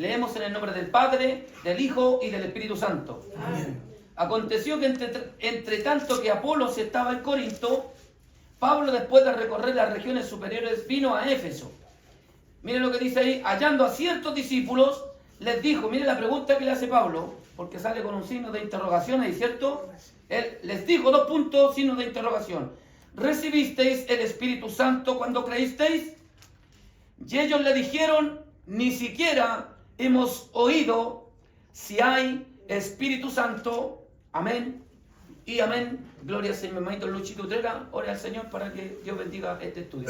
Leemos en el nombre del Padre, del Hijo y del Espíritu Santo. Amén. Aconteció que entre tanto que Apolos estaba en Corinto, Pablo, después de recorrer las regiones superiores, vino a Éfeso. Miren lo que dice ahí: hallando a ciertos discípulos, les dijo, miren la pregunta que le hace Pablo, porque sale con un signo de interrogación ahí, ¿cierto? Él les dijo, 2 puntos, signo de interrogación. ¿Recibisteis el Espíritu Santo cuando creísteis? Y ellos le dijeron, ni siquiera hemos oído si hay Espíritu Santo. Amén y amén. Gloria al Señor. Mi hermanito Luchito Utrera, ore al Señor para que Dios bendiga este estudio.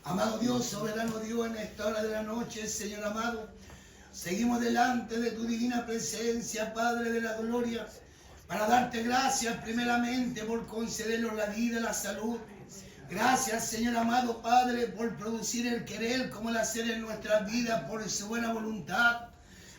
Amado Dios, soberano Dios, en esta hora de la noche, Señor amado, seguimos delante de tu divina presencia, Padre de la gloria, para darte gracias primeramente por concedernos la vida, la salud. Gracias, Señor amado Padre, por producir el querer como el hacer en nuestras vidas, por su buena voluntad.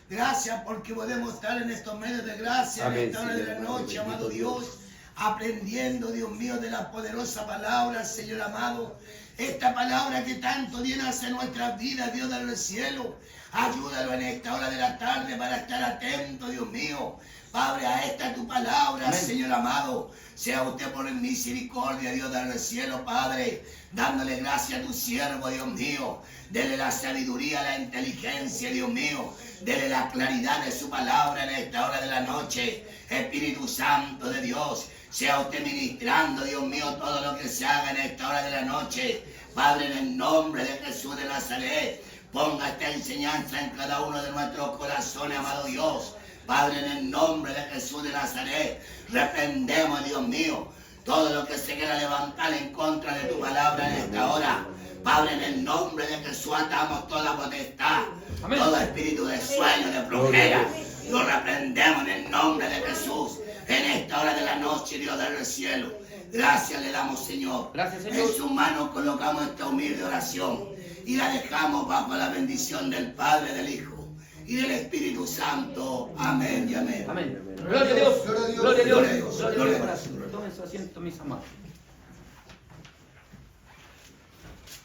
Gracias porque podemos estar en estos medios de gracia, amén, en esta hora de la noche, amado Dios, aprendiendo, Dios mío, de la poderosa palabra, Señor amado. Esta palabra que tanto bien hace nuestras vidas, Dios del cielo. Ayúdalo en esta hora de la tarde para estar atento, Dios mío. Padre, a esta tu palabra, amén, Señor amado. Sea usted por misericordia, Dios del cielo, Padre, dándole gracias a tu siervo, Dios mío. Dele la sabiduría, la inteligencia, Dios mío. Dele la claridad de su palabra en esta hora de la noche. Espíritu Santo de Dios, sea usted ministrando, Dios mío, todo lo que se haga en esta hora de la noche. Padre, en el nombre de Jesús de Nazaret, ponga esta enseñanza en cada uno de nuestros corazones, amado Dios. Padre, en el nombre de Jesús de Nazaret, reprendemos, Dios mío, todo lo que se quiera levantar en contra de tu palabra en esta hora. Padre, en el nombre de Jesús atamos toda potestad, amén, todo espíritu de sueño, de flojera, lo reprendemos en el nombre de Jesús. En esta hora de la noche, Dios del cielo, gracias le damos, Señor. Gracias, Señor. En sus manos colocamos esta humilde oración y la dejamos bajo la bendición del Padre, del Hijo y del Espíritu Santo. Amén y amén. Amén. Gloria a Dios. Gloria a Dios. Gloria a Dios. Gloria a Dios. Tomen su asiento, mis amados.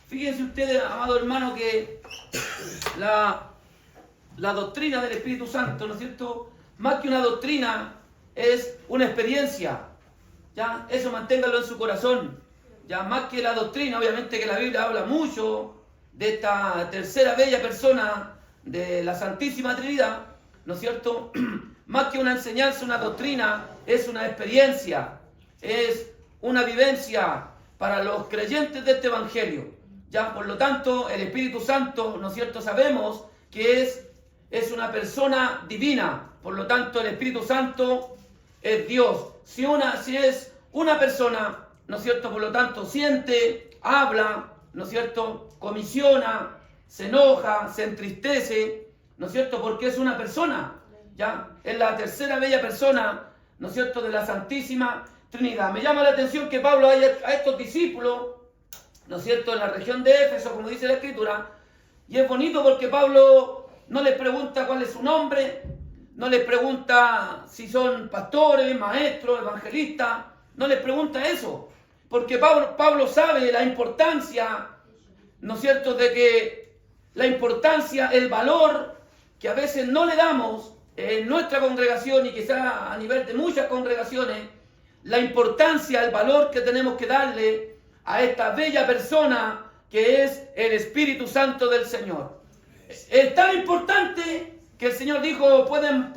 Fíjense ustedes, amado hermano, que la doctrina del Espíritu Santo, ¿no es cierto? Más que una doctrina, es una experiencia. ¿Ya? Eso manténgalo en su corazón. Ya, más que la doctrina, obviamente que la Biblia habla mucho de esta tercera bella persona de la Santísima Trinidad, ¿no es cierto? Más que una enseñanza, una doctrina, es una experiencia, es una vivencia para los creyentes de este Evangelio. Ya, por lo tanto, el Espíritu Santo, ¿no es cierto?, sabemos que es una persona divina. Por lo tanto, el Espíritu Santo es Dios. Si es una persona, ¿no es cierto?, por lo tanto, siente, habla, ¿no es cierto?, comisiona, se enoja, se entristece, ¿no es cierto?, porque es una persona. Ya, es la tercera bella persona, ¿no es cierto?, de la Santísima Trinidad. Me llama la atención que Pablo a estos discípulos, ¿no es cierto?, en la región de Éfeso, como dice la Escritura, y es bonito porque Pablo no les pregunta cuál es su nombre, no les pregunta si son pastores, maestros, evangelistas, no les pregunta eso, porque Pablo sabe la importancia, ¿no es cierto?, de que la importancia, el valor que a veces no le damos en nuestra congregación y quizá a nivel de muchas congregaciones, la importancia, el valor que tenemos que darle a esta bella persona que es el Espíritu Santo del Señor. Es tan importante que el Señor dijo, pueden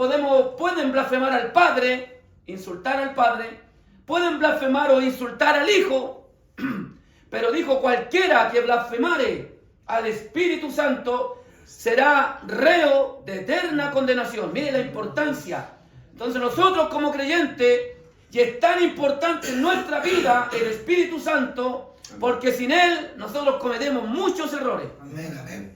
blasfemar al Padre, insultar al Padre, pueden blasfemar o insultar al Hijo, pero dijo, cualquiera que blasfemare al Espíritu Santo será reo de eterna condenación. Mire la importancia. Entonces nosotros como creyentes, y es tan importante en nuestra vida el Espíritu Santo, porque sin Él nosotros cometemos muchos errores. Amén, amén.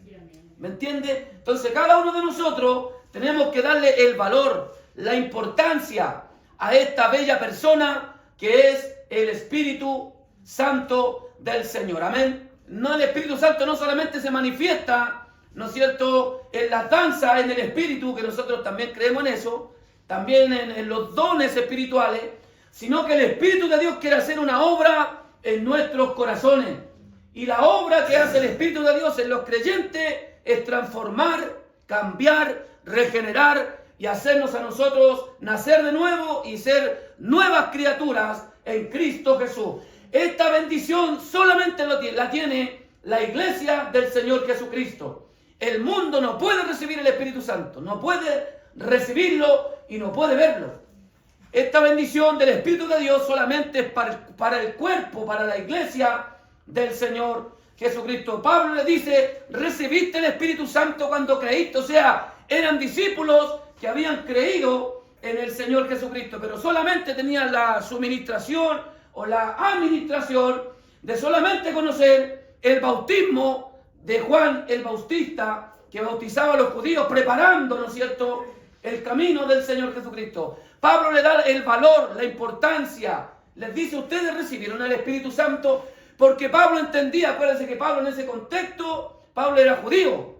¿Me entiende? Entonces cada uno de nosotros tenemos que darle el valor, la importancia a esta bella persona que es el Espíritu Santo del Señor. Amén. No, el Espíritu Santo no solamente se manifiesta, ¿no es cierto?, en las danzas, en el Espíritu, que nosotros también creemos en eso, también en los dones espirituales, sino que el Espíritu de Dios quiere hacer una obra en nuestros corazones. Y la obra que hace el Espíritu de Dios en los creyentes es transformar, cambiar, regenerar y hacernos a nosotros nacer de nuevo y ser nuevas criaturas en Cristo Jesús. Esta bendición solamente la tiene la iglesia del Señor Jesucristo. El mundo no puede recibir el Espíritu Santo, no puede recibirlo y no puede verlo. Esta bendición del Espíritu de Dios solamente es para el cuerpo, para la iglesia del Señor Jesucristo. Pablo le dice, recibiste el Espíritu Santo cuando creíste, o sea, eran discípulos que habían creído en el Señor Jesucristo, pero solamente tenían la suministración o la administración de solamente conocer el bautismo de Juan el Bautista, que bautizaba a los judíos, preparando, ¿no es cierto?, el camino del Señor Jesucristo. Pablo le da el valor, la importancia, les dice, ustedes recibieron el Espíritu Santo, porque Pablo entendía, acuérdense que Pablo en ese contexto, Pablo era judío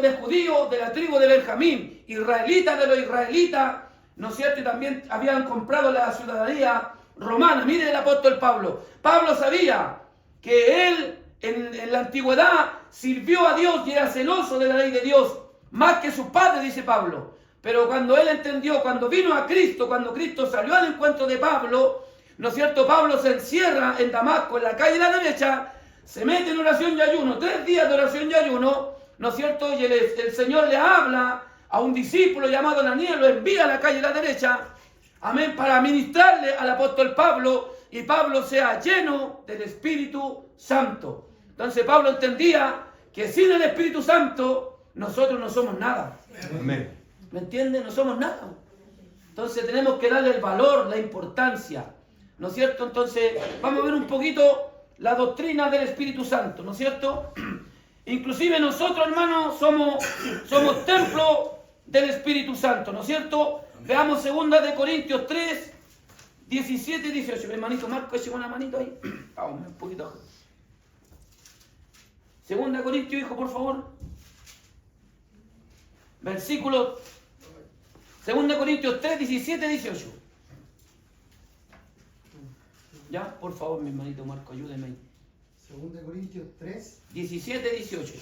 de la tribu de Benjamín, israelita de los israelitas, ¿no es cierto? Y también habían comprado la ciudadanía romana. Mire el apóstol Pablo. Pablo sabía que él en la antigüedad sirvió a Dios y era celoso de la ley de Dios, más que sus padres, dice Pablo. Pero cuando él entendió, cuando vino a Cristo, cuando Cristo salió al encuentro de Pablo, ¿no es cierto? Pablo se encierra en Damasco, en la calle de la derecha, se mete en oración y ayuno, 3 días de oración y ayuno, ¿no es cierto? Y el Señor le habla a un discípulo llamado Ananías, lo envía a la calle de la derecha, amén, para ministrarle al apóstol Pablo, y Pablo sea lleno del Espíritu Santo. Entonces Pablo entendía que sin el Espíritu Santo nosotros no somos nada. Amén. ¿Me entienden? No somos nada. Entonces tenemos que darle el valor, la importancia, ¿no es cierto? Entonces vamos a ver un poquito la doctrina del Espíritu Santo, ¿no es cierto? Inclusive nosotros, hermanos, somos templo del Espíritu Santo, ¿no es cierto? Veamos 2 Corintios 3, 17 y 18. Mi hermanito Marco, eche una manito ahí. Vamos, un poquito. 2 Corintios, hijo, por favor. Versículo 2 Corintios 3, 17 y 18. Ya, por favor, mi hermanito Marco, ayúdeme ahí. 2 Corintios 3, 17 y 18.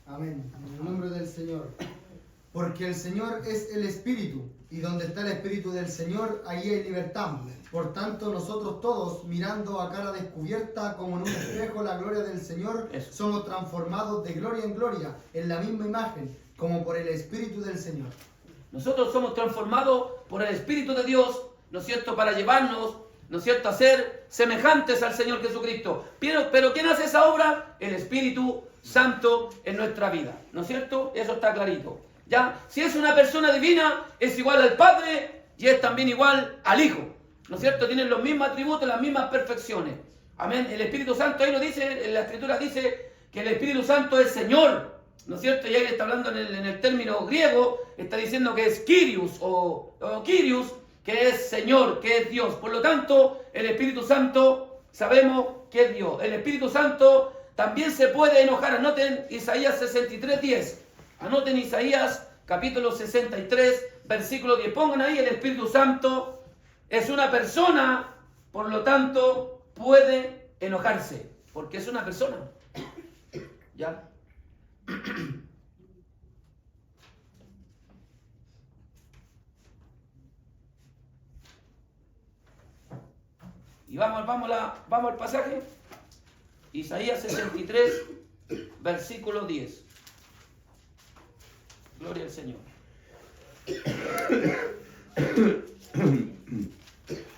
amén, en el nombre del Señor. Porque el Señor es el Espíritu, y donde está el Espíritu del Señor, ahí hay libertad. Por tanto, nosotros todos, mirando a cara descubierta, como en un espejo, la gloria del Señor, Eso. somos transformados de gloria en gloria, en la misma imagen, como por el Espíritu del Señor. Nosotros somos transformados por el Espíritu de Dios, ¿no es cierto?, para llevarnos, ¿no es cierto?, a ser semejantes al Señor Jesucristo. Pero ¿quién hace esa obra? El Espíritu Santo en nuestra vida, ¿no es cierto? Eso está clarito. ¿Ya? Si es una persona divina, es igual al Padre y es también igual al Hijo, ¿no es cierto? Tienen los mismos atributos, las mismas perfecciones. Amén. El Espíritu Santo, ahí lo dice, en la Escritura dice que el Espíritu Santo es Señor, ¿no es cierto? Y ahí está hablando en el término griego, está diciendo que es Kyrios o Kyrios, que es Señor, que es Dios. Por lo tanto, el Espíritu Santo sabemos que es Dios. El Espíritu Santo también se puede enojar. Anoten Isaías 63:10. Anoten Isaías capítulo 63, versículo 10. Pongan ahí, el Espíritu Santo es una persona, por lo tanto puede enojarse, porque es una persona. ¿Ya? Y vamos al pasaje. Isaías 63, versículo 10. Gloria al Señor.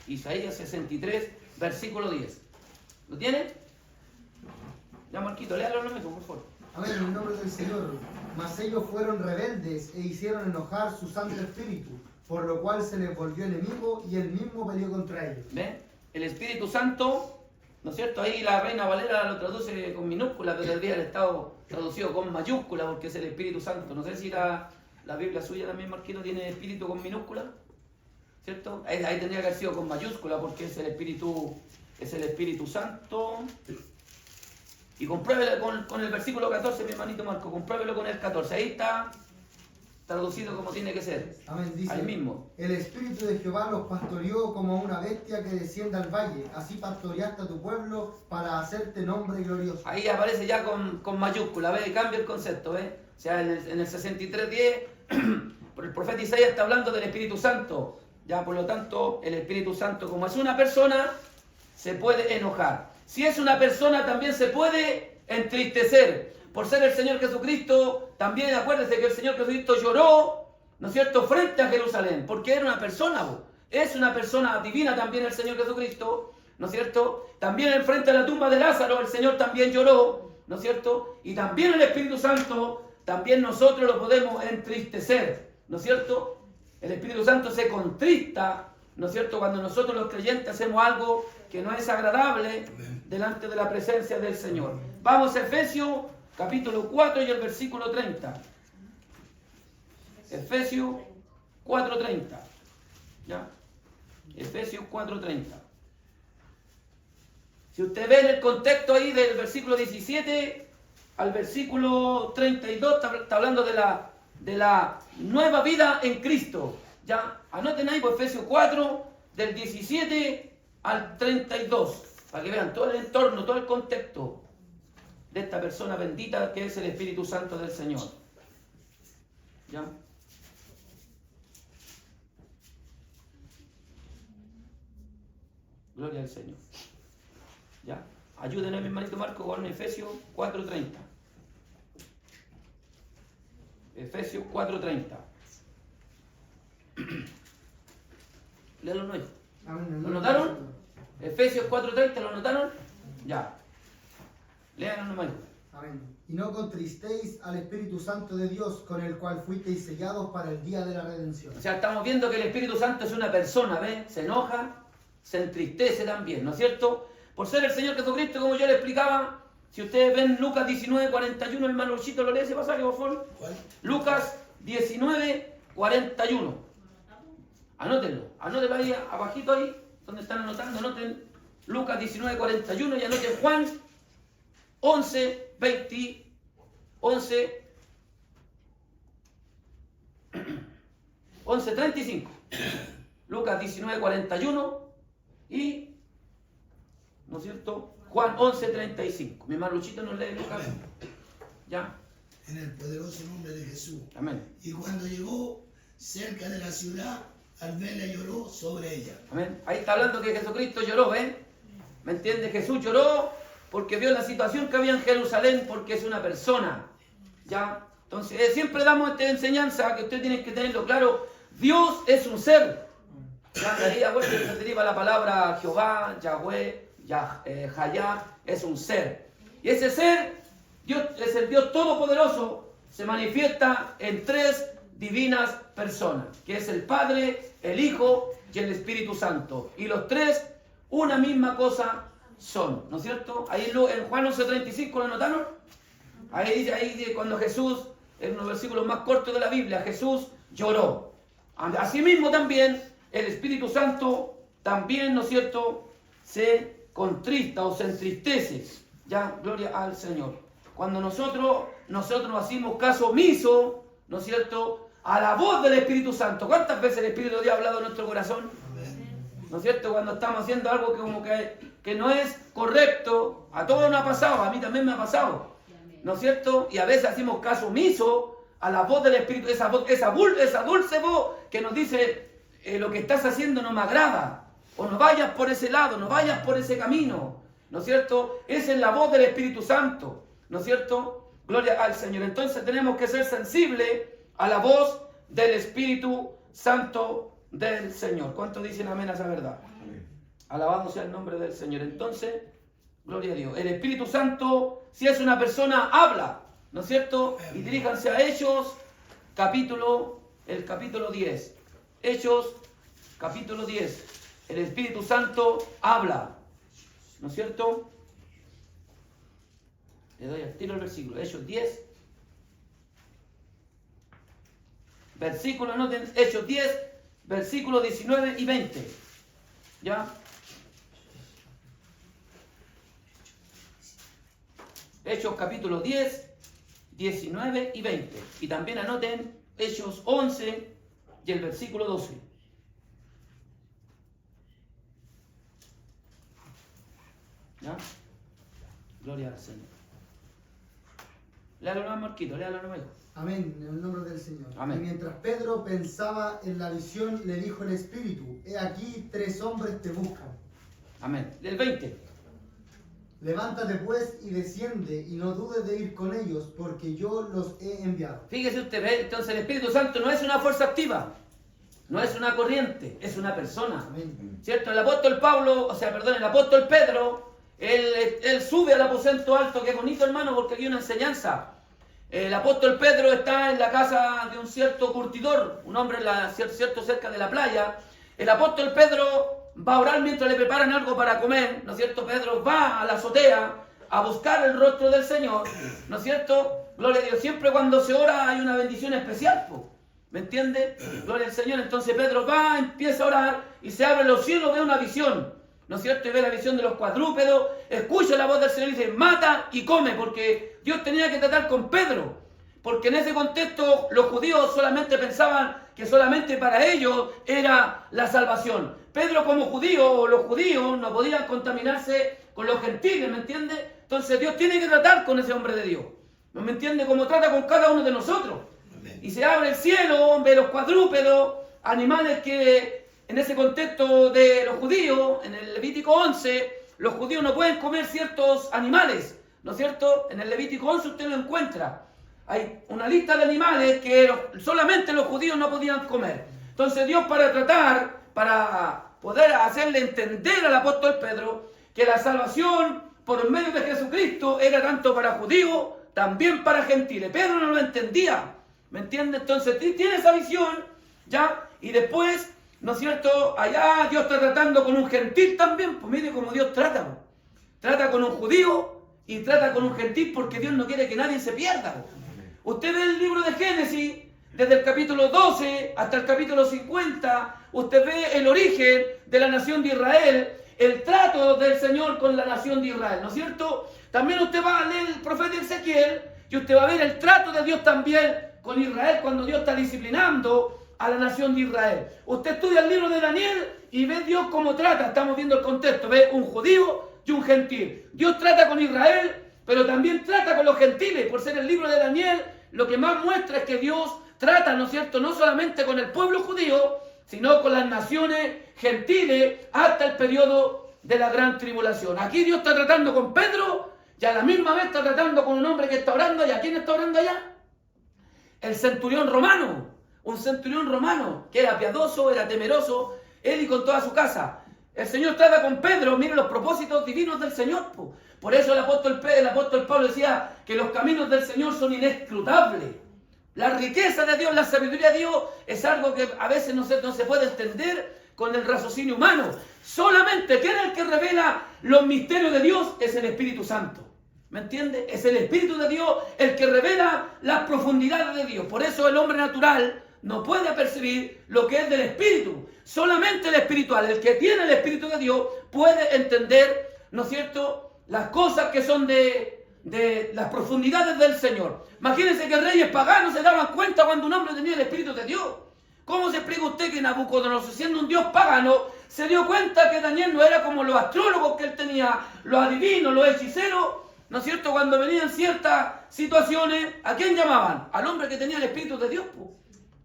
Isaías 63, versículo 10. ¿Lo tiene? Ya, Marquito, léalo lo mismo, por favor. Amén, en el nombre del Señor. Mas ellos fueron rebeldes e hicieron enojar su Santo Espíritu, por lo cual se les volvió enemigo y él mismo peleó contra ellos. ¿Ven? El Espíritu Santo, ¿no es cierto? Ahí la Reina Valera lo traduce con minúscula, pero el día del Estado traducido con mayúscula, porque es el Espíritu Santo. No sé si la Biblia suya también, Marquito, tiene Espíritu con minúscula, ¿cierto? Ahí tendría que haber sido con mayúscula, porque es el Espíritu Santo. Y compruébelo con el versículo 14, mi hermanito Marco, compruébelo con el 14. Ahí está traducido como tiene que ser. Amén. Dice, Ahí mismo. el Espíritu de Jehová los pastoreó como una bestia que desciende al valle. Así pastoreaste a tu pueblo para hacerte nombre glorioso. Ahí aparece ya con mayúscula, ¿ve? Cambia el concepto, ¿ve? O sea, en el 63:10, el profeta Isaías está hablando del Espíritu Santo. Ya, por lo tanto, el Espíritu Santo, como es una persona, se puede enojar. Si es una persona, también se puede entristecer. Por ser el Señor Jesucristo, también acuérdense que el Señor Jesucristo lloró, ¿no es cierto?, frente a Jerusalén, porque era una persona, es una persona divina también el Señor Jesucristo, ¿no es cierto? También enfrente a la tumba de Lázaro, el Señor también lloró, ¿no es cierto? Y también el Espíritu Santo, también nosotros lo podemos entristecer, ¿no es cierto? El Espíritu Santo se contrista, ¿no es cierto?, cuando nosotros los creyentes hacemos algo que no es agradable delante de la presencia del Señor. Vamos a Efesios capítulo 4 y el versículo 30. Efesios 4:30. ¿Ya? Efesios 4:30. Si usted ve en el contexto ahí del versículo 17 al versículo 32, está hablando de la nueva vida en Cristo. ¿Ya? Anoten ahí por Efesios 4, del 17 al 32, para que vean todo el entorno, todo el contexto de esta persona bendita que es el Espíritu Santo del Señor. ¿Ya? Gloria al Señor. ¿Ya? Ayúdenme, mi hermanito Marco, con Efesios 4:30. Efesios 4:30. Léalo, no. ¿Lo notaron? Efesios 4:30, ¿lo notaron? Ya. Léanlo nomás. Amén. Y no contristéis al Espíritu Santo de Dios, con el cual fuisteis sellados para el día de la redención. O sea, estamos viendo que el Espíritu Santo es una persona, ¿ven? Se enoja, se entristece también, ¿no es cierto? Por ser el Señor Jesucristo, como yo le explicaba, si ustedes ven Lucas 19:41, hermano Luchito, ¿lo lee ese pasaje, por favor? ¿Cuál? Lucas 19:41. Anótenlo ahí, abajito ahí, donde están anotando, anoten Lucas 19:41 y anoten Juan 11:35. Lucas 19:41 y, ¿no es cierto?, Juan 11:35. Mi hermano Luchito nos lee Lucas. ¿Ya? En el poderoso nombre de Jesús. Amén. Y cuando llegó cerca de la ciudad, al verla lloró sobre ella. Amén. Ahí está hablando que Jesucristo lloró, ¿ven? ¿Me entiende? Jesús lloró porque vio la situación que había en Jerusalén, porque es una persona. ¿Ya? Entonces, siempre damos esta enseñanza que ustedes tienen que tenerlo claro. Dios es un ser. ¿Ya? De ahí se deriva la palabra Jehová, Yahweh, Jayá, es un ser. Y ese ser, Dios es el Dios Todopoderoso, se manifiesta en tres divinas personas, que es el Padre, el Hijo y el Espíritu Santo. Y los tres, una misma cosa son, ¿no es cierto? Ahí en Juan 11:35, ¿lo notaron? Ahí dice cuando Jesús, en unos versículos más cortos de la Biblia, Jesús lloró. Asimismo también, el Espíritu Santo también, ¿no es cierto?, se contrista o se entristece. Ya, gloria al Señor. Cuando nosotros hacemos caso omiso, ¿no es cierto?, a la voz del Espíritu Santo. ¿Cuántas veces el Espíritu de Dios ha hablado en nuestro corazón? ¿No es cierto? Cuando estamos haciendo algo que no es correcto, a todos nos ha pasado, a mí también me ha pasado, ¿no es cierto? Y a veces hacemos caso omiso a la voz del Espíritu, esa dulce voz que nos dice, lo que estás haciendo no me agrada, o no vayas por ese lado, no vayas por ese camino, ¿no es cierto? Esa es la voz del Espíritu Santo, ¿no es cierto? Gloria al Señor. Entonces tenemos que ser sensibles a la voz del Espíritu Santo del Señor. ¿Cuántos dicen amén a esa verdad? Amén. Alabado sea el nombre del Señor. Entonces, gloria a Dios. El Espíritu Santo, si es una persona, habla, ¿no es cierto? Y diríjanse a Hechos, el capítulo 10. Hechos, capítulo 10. El Espíritu Santo habla, ¿no es cierto? Le doy al tiro el versículo. Hechos 10. Versículo, anoten, Hechos 10, versículos 19 y 20. ¿Ya? Hechos capítulo 10, 19 y 20. Y también anoten Hechos 11 y el versículo 12. ¿Ya? Gloria al Señor. Léalo nomás, Marquito, léalo nomás. Amén, en el nombre del Señor. Amén. Y mientras Pedro pensaba en la visión, le dijo el Espíritu: He aquí 3 hombres te buscan. Amén. Del 20. Levántate pues y desciende, y no dudes de ir con ellos, porque yo los he enviado. Fíjese usted, ¿ve? Entonces el Espíritu Santo no es una fuerza activa, no es una corriente, es una persona. Amén. ¿Cierto? El apóstol Pablo, el apóstol Pedro, él sube al aposento alto, que bonito, hermano, porque aquí hay una enseñanza. El apóstol Pedro está en la casa de un cierto curtidor, un hombre cierto cerca de la playa. El apóstol Pedro va a orar mientras le preparan algo para comer, ¿no es cierto? Pedro va a la azotea a buscar el rostro del Señor, ¿no es cierto? Gloria a Dios. Siempre cuando se ora hay una bendición especial, ¿me entiende? Gloria al Señor. Entonces Pedro va, empieza a orar y se abren los cielos, ve una visión, ¿no es cierto? Y ve la visión de los cuadrúpedos, escucha la voz del Señor y dice: mata y come, porque Dios tenía que tratar con Pedro. Porque en ese contexto los judíos solamente pensaban que solamente para ellos era la salvación. Pedro, como judío, o los judíos no podían contaminarse con los gentiles, ¿me entiende? Entonces Dios tiene que tratar con ese hombre de Dios, ¿no me entiende? Como trata con cada uno de nosotros. Y se abre el cielo, ve los cuadrúpedos, animales que en ese contexto de los judíos, en el Levítico 11, los judíos no pueden comer ciertos animales, ¿no es cierto? En el Levítico 11 usted lo encuentra. Hay una lista de animales que solamente los judíos no podían comer. Entonces Dios, para poder hacerle entender al apóstol Pedro que la salvación por medio de Jesucristo era tanto para judíos, también para gentiles. Pedro no lo entendía, ¿me entiende? Entonces tiene esa visión, ¿ya? Y después, ¿no es cierto? Allá Dios está tratando con un gentil también. Pues mire cómo Dios trata. Pues. Trata con un judío y trata con un gentil, porque Dios no quiere que nadie se pierda. Pues. Usted ve el libro de Génesis, desde el capítulo 12 hasta el capítulo 50, usted ve el origen de la nación de Israel, el trato del Señor con la nación de Israel, ¿no es cierto? También usted va a leer el profeta Ezequiel y usted va a ver el trato de Dios también con Israel cuando Dios está disciplinando a la nación de Israel. Usted estudia el libro de Daniel y ve Dios cómo trata, estamos viendo el contexto, ve un judío y un gentil. Dios trata con Israel, pero también trata con los gentiles. Por ser el libro de Daniel, lo que más muestra es que Dios trata, ¿no es cierto?, no solamente con el pueblo judío, sino con las naciones gentiles hasta el periodo de la gran tribulación. Aquí Dios está tratando con Pedro y a la misma vez está tratando con un hombre que está orando. ¿Y a quién está orando allá? El centurión romano. Un centurión romano que era piadoso, era temeroso, él y con toda su casa. El Señor trata con Pedro, mire los propósitos divinos del Señor. Por eso el apóstol Pablo decía que los caminos del Señor son inescrutables. La riqueza de Dios, la sabiduría de Dios es algo que a veces no se puede entender con el raciocinio humano. Solamente ¿quién es el que revela los misterios de Dios? Es el Espíritu Santo. ¿Me entiende? Es el Espíritu de Dios el que revela las profundidades de Dios. Por eso el hombre natural no puede percibir lo que es del Espíritu. Solamente el espiritual, el que tiene el Espíritu de Dios, puede entender, ¿no es cierto?, las cosas que son de las profundidades del Señor. Imagínense que reyes paganos se daban cuenta cuando un hombre tenía el Espíritu de Dios. ¿Cómo se explica usted que Nabucodonosor, siendo un Dios pagano, se dio cuenta que Daniel no era como los astrólogos que él tenía, los adivinos, los hechiceros? ¿No es cierto? Cuando venían ciertas situaciones, ¿a quién llamaban? Al hombre que tenía el Espíritu de Dios,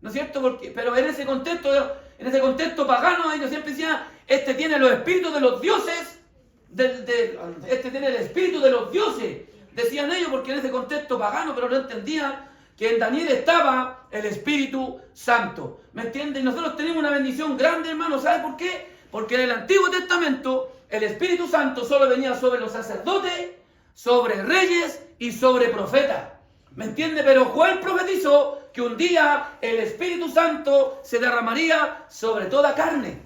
¿no es cierto? Pero en ese contexto pagano, ellos siempre decían: este tiene los espíritus de los dioses, este tiene el espíritu de los dioses, decían ellos, porque en ese contexto pagano, pero no entendían que en Daniel estaba el Espíritu Santo. ¿Me entienden? Y nosotros tenemos una bendición grande, hermano. ¿Sabe por qué? Porque en el Antiguo Testamento el Espíritu Santo solo venía sobre los sacerdotes, sobre reyes y sobre profetas. ¿Me entiende? Pero Joel profetizó que un día el Espíritu Santo se derramaría sobre toda carne.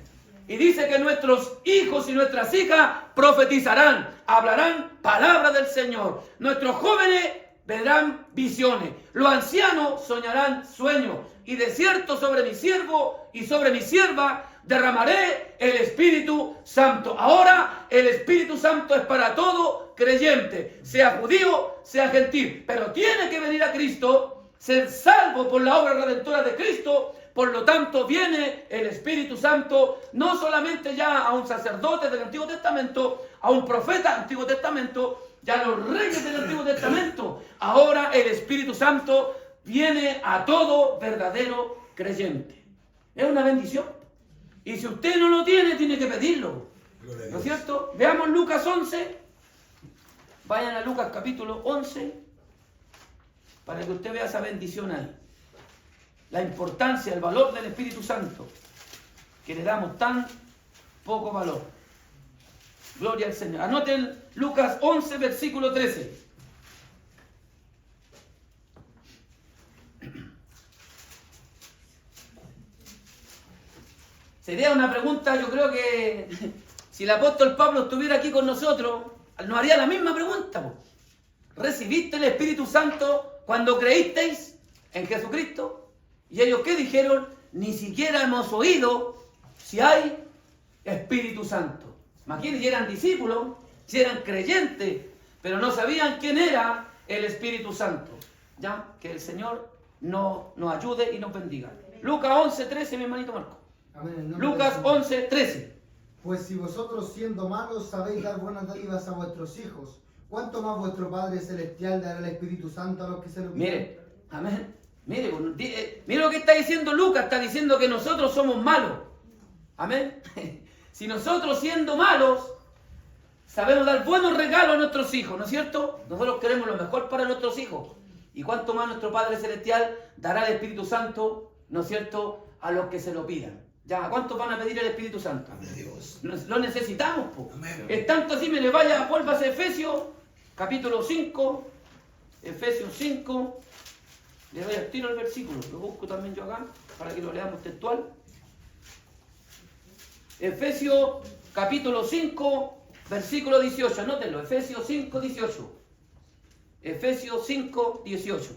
Y dice que nuestros hijos y nuestras hijas profetizarán, hablarán palabras del Señor. Nuestros jóvenes verán visiones. Los ancianos soñarán sueños. Y de cierto sobre mi siervo y sobre mi sierva derramaré el Espíritu Santo. Ahora el Espíritu Santo es para todo creyente, sea judío, sea gentil. Pero tiene que venir a Cristo ser salvo por la obra redentora de Cristo. Por lo tanto, viene el Espíritu Santo no solamente ya a un sacerdote del Antiguo Testamento, a un profeta del Antiguo Testamento, ya a los reyes del Antiguo Testamento. Ahora el Espíritu Santo viene a todo verdadero creyente. Es una bendición. Y si usted no lo tiene, tiene que pedirlo. ¿No es cierto? Veamos Lucas 11. Vayan a Lucas capítulo 11 para que usted vea esa bendición ahí. La importancia, el valor del Espíritu Santo, que le damos tan poco valor. Gloria al Señor. Anoten Lucas 11, versículo 13. Sería una pregunta, yo creo que si el apóstol Pablo estuviera aquí con nosotros, nos haría la misma pregunta. Po. ¿Recibiste el Espíritu Santo cuando creísteis en Jesucristo? Y ellos, ¿qué dijeron? Ni siquiera hemos oído si hay Espíritu Santo. Imagínense, si eran discípulos, si eran creyentes, pero no sabían quién era el Espíritu Santo. Ya, que el Señor nos ayude y nos bendiga. Lucas 11, 13, mi hermanito Marco. Amén. Lucas 11, 13. Pues si vosotros siendo malos sabéis dar buenas dádivas a vuestros hijos, ¿cuánto más vuestro Padre Celestial dará el Espíritu Santo a los que se lo piden? Mire, amén. Mire lo que está diciendo Lucas, está diciendo que nosotros somos malos. Amén. Si nosotros siendo malos sabemos dar buenos regalos a nuestros hijos, ¿no es cierto? Nosotros queremos lo mejor para nuestros hijos. Y cuánto más nuestro Padre Celestial dará el Espíritu Santo, ¿no es cierto?, a los que se lo pidan. Ya, ¿cuántos van a pedir el Espíritu Santo? Lo necesitamos, po. Es tanto así, me le vaya, vuelvas a Efesios, capítulo 5, Efesios 5, le doy al tiro el versículo, lo busco también yo acá, para que lo leamos textual. Efesios, capítulo 5, versículo 18, anótenlo, Efesios 5, 18. Efesios 5, 18.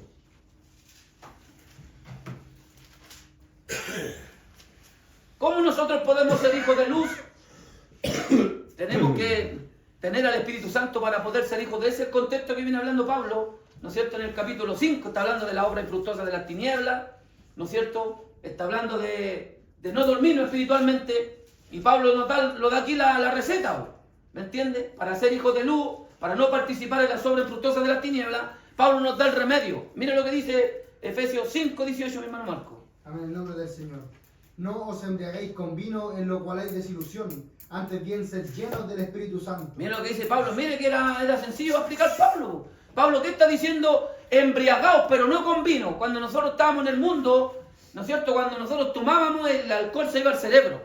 ¿Cómo nosotros podemos ser hijos de luz? Tenemos que tener al Espíritu Santo para poder ser hijos de ese contexto que viene hablando Pablo, ¿no es cierto? En el capítulo 5 está hablando de la obra infructuosa de las tinieblas, ¿no es cierto? Está hablando de no dormirnos espiritualmente, y Pablo nos da aquí la receta, ¿me entiende? Para ser hijos de luz, para no participar en las obras infructuosas de las tinieblas, Pablo nos da el remedio. Mire lo que dice Efesios 5, 18, mi hermano Marco. Amén, en el nombre del Señor. No os embriaguéis con vino, en lo cual hay desilusión, antes bien sed llenos del Espíritu Santo. Mire lo que dice Pablo, mire que era sencillo explicar Pablo. Pablo, ¿qué está diciendo? Embriagados, pero no con vino. Cuando nosotros estábamos en el mundo, ¿no es cierto? Cuando nosotros tomábamos, el alcohol se iba al cerebro.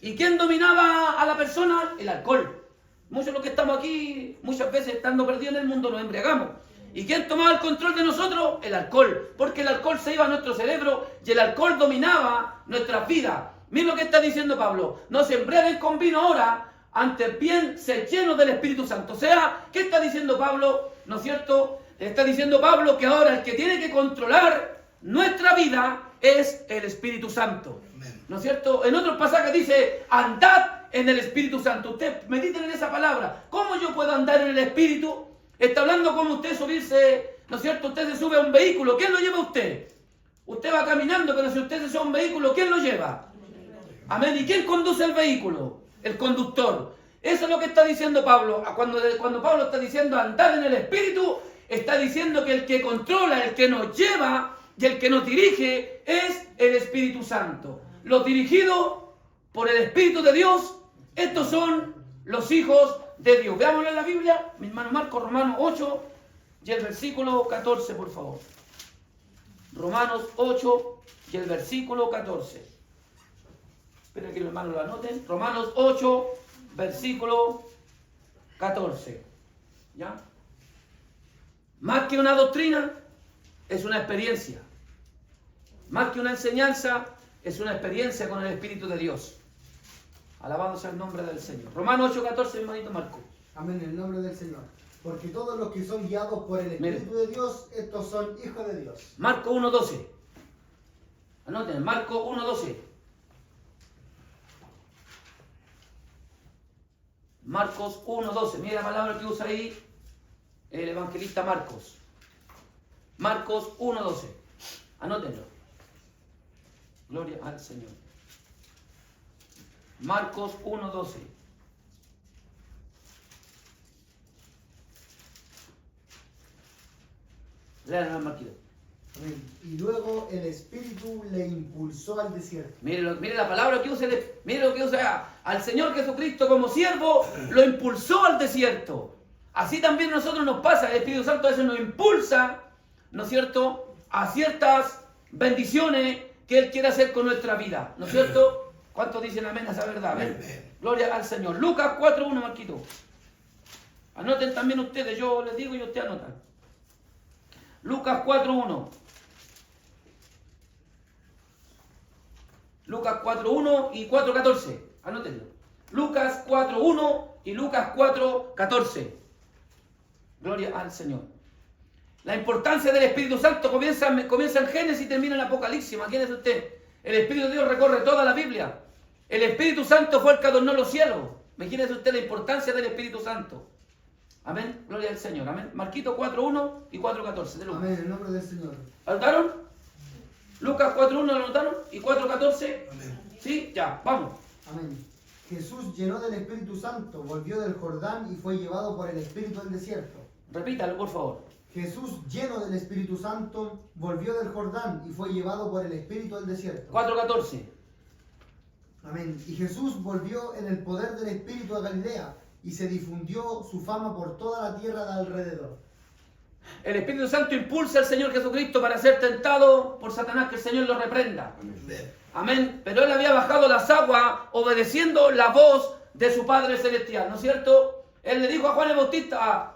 ¿Y quién dominaba a la persona? El alcohol. Muchos de los que estamos aquí, muchas veces estando perdidos en el mundo, nos embriagamos. ¿Y quién tomaba el control de nosotros? El alcohol. Porque el alcohol se iba a nuestro cerebro y el alcohol dominaba nuestras vidas. Miren lo que está diciendo Pablo. No se embriaguen con vino ahora, antes bien se llenos del Espíritu Santo. O sea, ¿qué está diciendo Pablo? ¿No es cierto? Está diciendo Pablo que ahora el que tiene que controlar nuestra vida es el Espíritu Santo. ¿No es cierto? En otros pasajes dice, andad en el Espíritu Santo. Usted mediten en esa palabra. ¿Cómo yo puedo andar en el Espíritu? Está hablando como usted subirse, ¿no es cierto? Usted se sube a un vehículo. ¿Quién lo lleva a usted? Usted va caminando, pero si usted se sube a un vehículo, ¿quién lo lleva? Amén. ¿Y quién conduce el vehículo? El conductor. Eso es lo que está diciendo Pablo. Cuando Pablo está diciendo andar en el Espíritu, está diciendo que el que controla, el que nos lleva y el que nos dirige es el Espíritu Santo. Los dirigidos por el Espíritu de Dios, estos son los hijos de Dios. Veámoslo en la Biblia, mi hermano Marcos, Romanos 8 y el versículo 14, por favor. Romanos 8 y el versículo 14. Espera que los hermanos lo anoten. Romanos 8, versículo 14. ¿Ya? Más que una doctrina, es una experiencia. Más que una enseñanza, es una experiencia con el Espíritu de Dios. Alabado sea el nombre del Señor. Romanos 8, 14, mi hermanito Marco. Amén, en el nombre del Señor. Porque todos los que son guiados por el Espíritu de Dios, estos son hijos de Dios. Marcos 1, 12. Anoten, Marcos 1, 12. Marcos 1, 12. Mira la palabra que usa ahí el evangelista Marcos. Marcos 1, 12. Anótenlo. Gloria al Señor. Marcos 1:12. Lean al Marquito. Amén. Y luego el Espíritu le impulsó al desierto. Mire la palabra que usa, mire lo que usa al Señor Jesucristo como siervo, lo impulsó al desierto. Así también a nosotros nos pasa, el Espíritu Santo a veces nos impulsa, ¿no es cierto?, a ciertas bendiciones que Él quiere hacer con nuestra vida, ¿no es cierto? ¿Cuántos dicen amén a esa verdad? Amén. Gloria al Señor. Lucas 4:1, Marquito. Anoten también ustedes, yo les digo y ustedes anotan. Lucas 4:1. Lucas 4:1 y 4:14. Anótenlo. Lucas 4:1 y Lucas 4:14. Gloria al Señor. La importancia del Espíritu Santo comienza en Génesis y termina en Apocalipsis. Imagínese usted. El Espíritu de Dios recorre toda la Biblia. El Espíritu Santo fue el que adornó los cielos. Imagínese usted la importancia del Espíritu Santo. Amén. Gloria al Señor. Amén. Marquito 4:1 y 4:14. Amén, en el nombre del Señor. ¿Anotaron? Lucas 4:1 lo anotaron y 4:14. Amén. Sí, ya, vamos. Amén. Jesús, lleno del Espíritu Santo, volvió del Jordán y fue llevado por el Espíritu al desierto. Repítalo, por favor. Jesús, lleno del Espíritu Santo, volvió del Jordán y fue llevado por el Espíritu al desierto. 4:14. Amén. Y Jesús volvió en el poder del Espíritu a Galilea y se difundió su fama por toda la tierra de alrededor. El Espíritu Santo impulsa al Señor Jesucristo para ser tentado por Satanás, que el Señor lo reprenda. Amén. Pero Él había bajado las aguas obedeciendo la voz de su Padre Celestial, ¿no es cierto? Él le dijo a Juan el Bautista,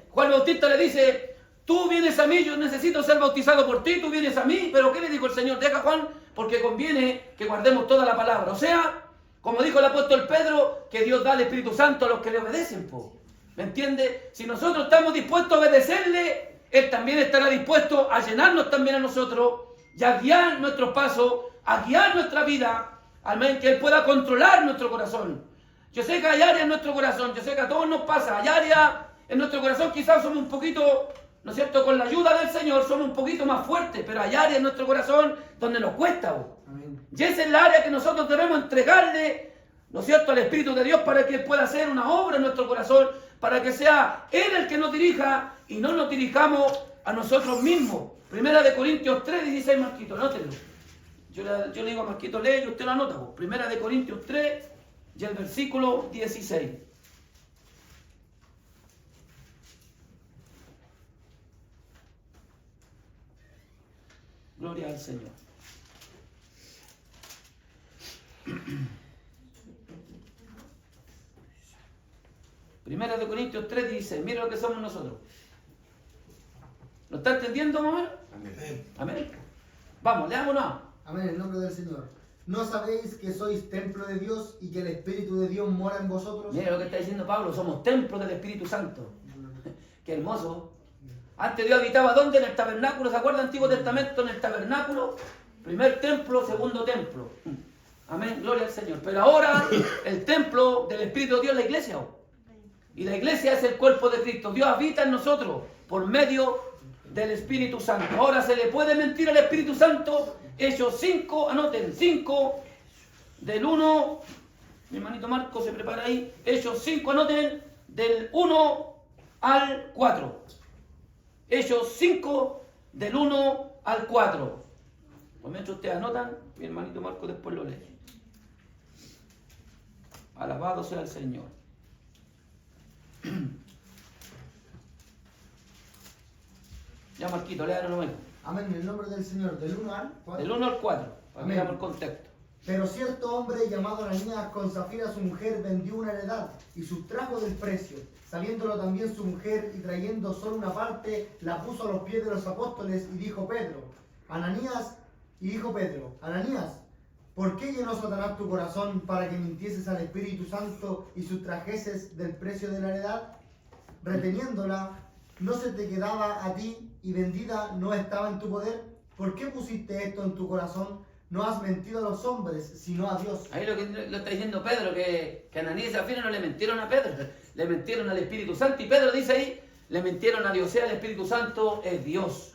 Juan el Bautista le dice, tú vienes a mí, yo necesito ser bautizado por ti, tú vienes a mí, pero ¿qué le dijo el Señor? Deja Juan, porque conviene que guardemos toda la palabra. O sea, como dijo el apóstol Pedro, que Dios da el Espíritu Santo a los que le obedecen, po. ¿Me entiende? Si nosotros estamos dispuestos a obedecerle, Él también estará dispuesto a llenarnos también a nosotros y a guiar nuestros pasos, a guiar nuestra vida, amén, que Él pueda controlar nuestro corazón. Yo sé que hay áreas en nuestro corazón, yo sé que a todos nos pasa, hay áreas en nuestro corazón, quizás somos un poquito, ¿no es cierto?, con la ayuda del Señor somos un poquito más fuertes, pero hay áreas en nuestro corazón donde nos cuesta. Amén. Y esa es la área que nosotros debemos entregarle, ¿no es cierto?, al Espíritu de Dios para que Él pueda hacer una obra en nuestro corazón, para que sea Él el que nos dirija y no nos dirijamos a nosotros mismos. Primera de Corintios 3:16, Marquito, anótenlo. Yo le digo a Marquito, lee y usted lo anota. Primera de Corintios 3 y el versículo 16. Gloria al Señor. Primera de Corintios 3:16. Mira lo que somos nosotros. ¿Lo está entendiendo, mamá? Amén. Amén. Vamos, leámonos. Amén, en el nombre del Señor. ¿No sabéis que sois templo de Dios y que el Espíritu de Dios mora en vosotros? Mira lo que está diciendo Pablo. Somos templo del Espíritu Santo. Qué hermoso. Antes Dios habitaba ¿dónde? En el tabernáculo. ¿Se acuerda? Antiguo Testamento, en el tabernáculo. Primer templo, segundo templo. Amén, gloria al Señor. Pero ahora el templo del Espíritu de Dios es la iglesia. Y la iglesia es el cuerpo de Cristo. Dios habita en nosotros por medio del Espíritu Santo. Ahora se le puede mentir al Espíritu Santo. Hechos 5, anoten, 5 del 1. Mi hermanito Marco se prepara ahí. Hechos 5, anoten, del 1 al 4. Hechos 5 del 1 al 4. Mientras ustedes anotan, mi hermanito Marco después lo lee. Alabado sea el Señor. Ya Marquito, léalo nuevo. Amén, en el nombre del Señor. Del 1 al 4. Del 1 al 4. Para que Amén. veamos el contexto. Pero cierto hombre llamado Ananías con Zafira su mujer vendió una heredad y sustrajo del precio. Sabiéndolo también su mujer y trayendo solo una parte, la puso a los pies de los apóstoles y dijo Pedro, Ananías, ¿por qué llenó Satanás tu corazón para que mintieses al Espíritu Santo y sustrajeses del precio de la heredad? Reteniéndola, ¿no se te quedaba a ti y vendida no estaba en tu poder? ¿Por qué pusiste esto en tu corazón? No has mentido a los hombres, sino a Dios. Ahí lo está diciendo Pedro, que Ananías y Zafira no le mintieron a Pedro, le mintieron al Espíritu Santo. Y Pedro dice ahí, le mintieron a Dios, o sea, el Espíritu Santo es Dios.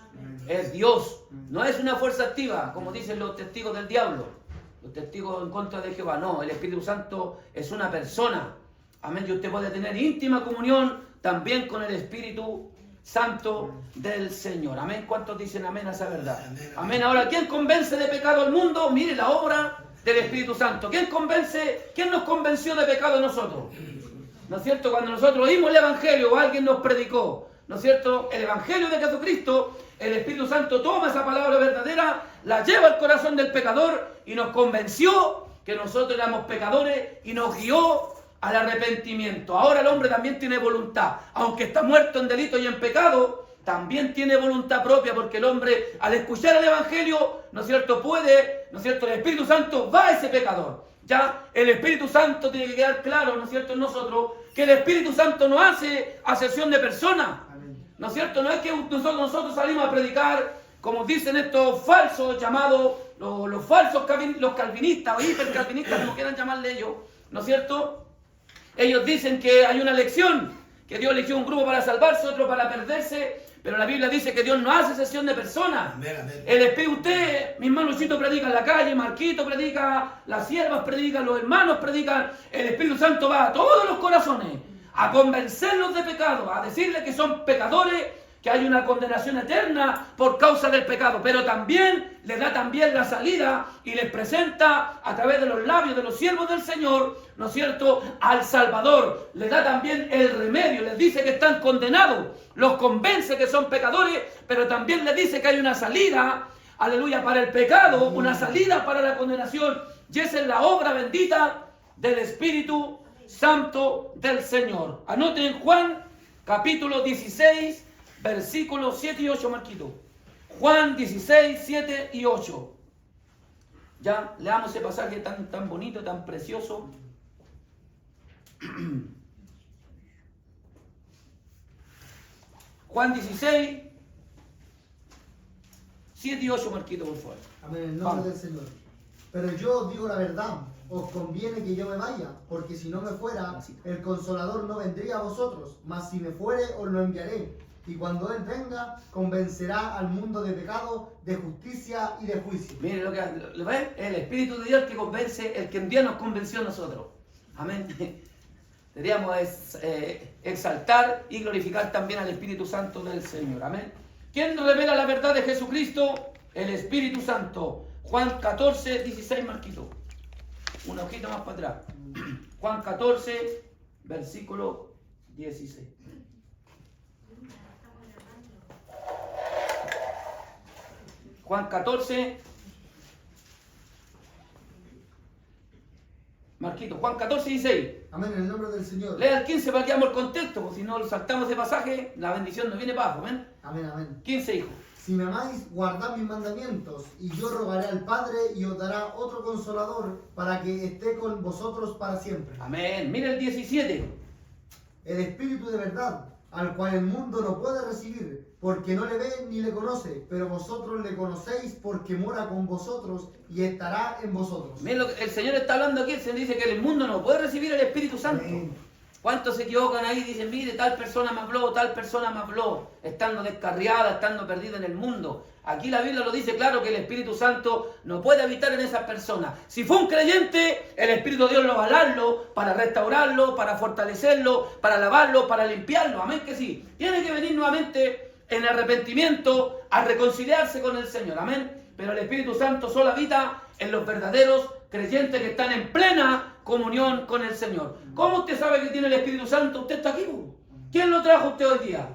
Es Dios. No es una fuerza activa, como dicen los testigos del diablo, los testigos en contra de Jehová. No, el Espíritu Santo es una persona. Amén. Y usted puede tener íntima comunión también con el Espíritu Santo del Señor. Amén. ¿Cuántos dicen amén a esa verdad? Amén. Ahora, ¿quién convence de pecado al mundo? Mire la obra del Espíritu Santo. ¿Quién nos convenció de pecado a nosotros? ¿No es cierto? Cuando nosotros oímos el Evangelio o alguien nos predicó, ¿no es cierto? El Evangelio de Jesucristo, el Espíritu Santo toma esa palabra verdadera, la lleva al corazón del pecador y nos convenció que nosotros éramos pecadores y nos guió al arrepentimiento. Ahora el hombre también tiene voluntad. Aunque está muerto en delito y en pecado, también tiene voluntad propia, porque el hombre, al escuchar el Evangelio, ¿no es cierto?, puede, ¿no es cierto?, el Espíritu Santo va a ese pecador. Ya el Espíritu Santo tiene que quedar claro, ¿no es cierto?, en nosotros, que el Espíritu Santo no hace acepción de personas. ¿No es cierto? No es que nosotros salimos a predicar, como dicen estos falsos llamados, los falsos los calvinistas o hipercalvinistas, como quieran llamarle ellos, ¿no es cierto? Ellos dicen que hay una elección, que Dios eligió un grupo para salvarse, otro para perderse, pero la Biblia dice que Dios no hace excepción de personas. El Espíritu, usted, mi hermano Luchito predica en la calle, Marquito predica, las siervas predican, los hermanos predican, el Espíritu Santo va a todos los corazones a convencerlos de pecado, a decirles que son pecadores, que hay una condenación eterna por causa del pecado, pero también les da también la salida y les presenta a través de los labios de los siervos del Señor, ¿no es cierto?, al Salvador. Les da también el remedio, les dice que están condenados, los convence que son pecadores, pero también les dice que hay una salida, aleluya, para el pecado, una salida para la condenación, y esa es la obra bendita del Espíritu Santo del Señor. Anoten en Juan capítulo 16, versículos 7 y 8, Marquito. Juan 16, 7 y 8. Ya, leamos ese pasaje tan bonito, tan precioso. Juan 16, 7 y 8, Marquito, por favor. Amén, en el nombre del Señor. Pero yo digo la verdad, os conviene que yo me vaya, porque si no me fuera, el Consolador no vendría a vosotros, mas si me fuere, os lo enviaré. Y cuando Él venga, convencerá al mundo de pecado, de justicia y de juicio. Mire lo que ¿ves? El Espíritu de Dios que convence, el que un día nos convenció a nosotros. Amén. Deberíamos exaltar y glorificar también al Espíritu Santo del Señor. Amén. ¿Quién revela la verdad de Jesucristo? El Espíritu Santo. Juan 14, 16, Marquito. Una hojita más para atrás. Juan 14, versículo 16. Juan 14, Marquito, Juan 14, 16. Amén, en el nombre del Señor. Lea el 15 para que veamos el contexto, porque si no saltamos de pasaje, la bendición nos viene para abajo. Amén. Amén, amén. 15, hijo. Si me amáis, guardad mis mandamientos, y yo rogaré al Padre y os dará otro consolador para que esté con vosotros para siempre. Amén. Mira el 17. El Espíritu de verdad, al cual el mundo no puede recibir, porque no le ve ni le conoce, pero vosotros le conocéis porque mora con vosotros y estará en vosotros. Mira lo que el Señor está hablando aquí. Se dice que el mundo no puede recibir el Espíritu Santo. Amén. ¿Cuántos se equivocan ahí? Dicen, mire, tal persona me habló, tal persona me habló, estando descarriada, estando perdida en el mundo. Aquí la Biblia lo dice claro que el Espíritu Santo no puede habitar en esas personas. Si fue un creyente, el Espíritu de Dios lo va a darlo para restaurarlo, para fortalecerlo, para lavarlo, para limpiarlo. Amén que sí. Tiene que venir nuevamente en arrepentimiento a reconciliarse con el Señor. Amén. Pero el Espíritu Santo solo habita en los verdaderos creyentes que están en plena comunión con el Señor. ¿Cómo usted sabe que tiene el Espíritu Santo? Usted está aquí. ¿Quién lo trajo usted hoy día?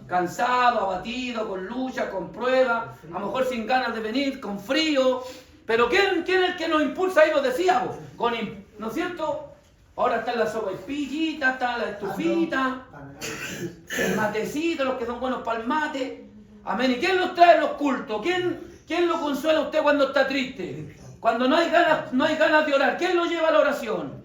Cansado, abatido, con lucha, con prueba, a lo mejor sin ganas de venir, con frío. Pero ¿quién es el que nos impulsa? Ahí lo decíamos. ¿No es cierto? Ahora está la sopaipillita, está la estufita, el matecito, los que son buenos para el mate. Amén. ¿Y quién los trae en los cultos? ¿Quién lo consuela a usted cuando está triste? Cuando no hay ganas de orar, ¿quién lo lleva a la oración?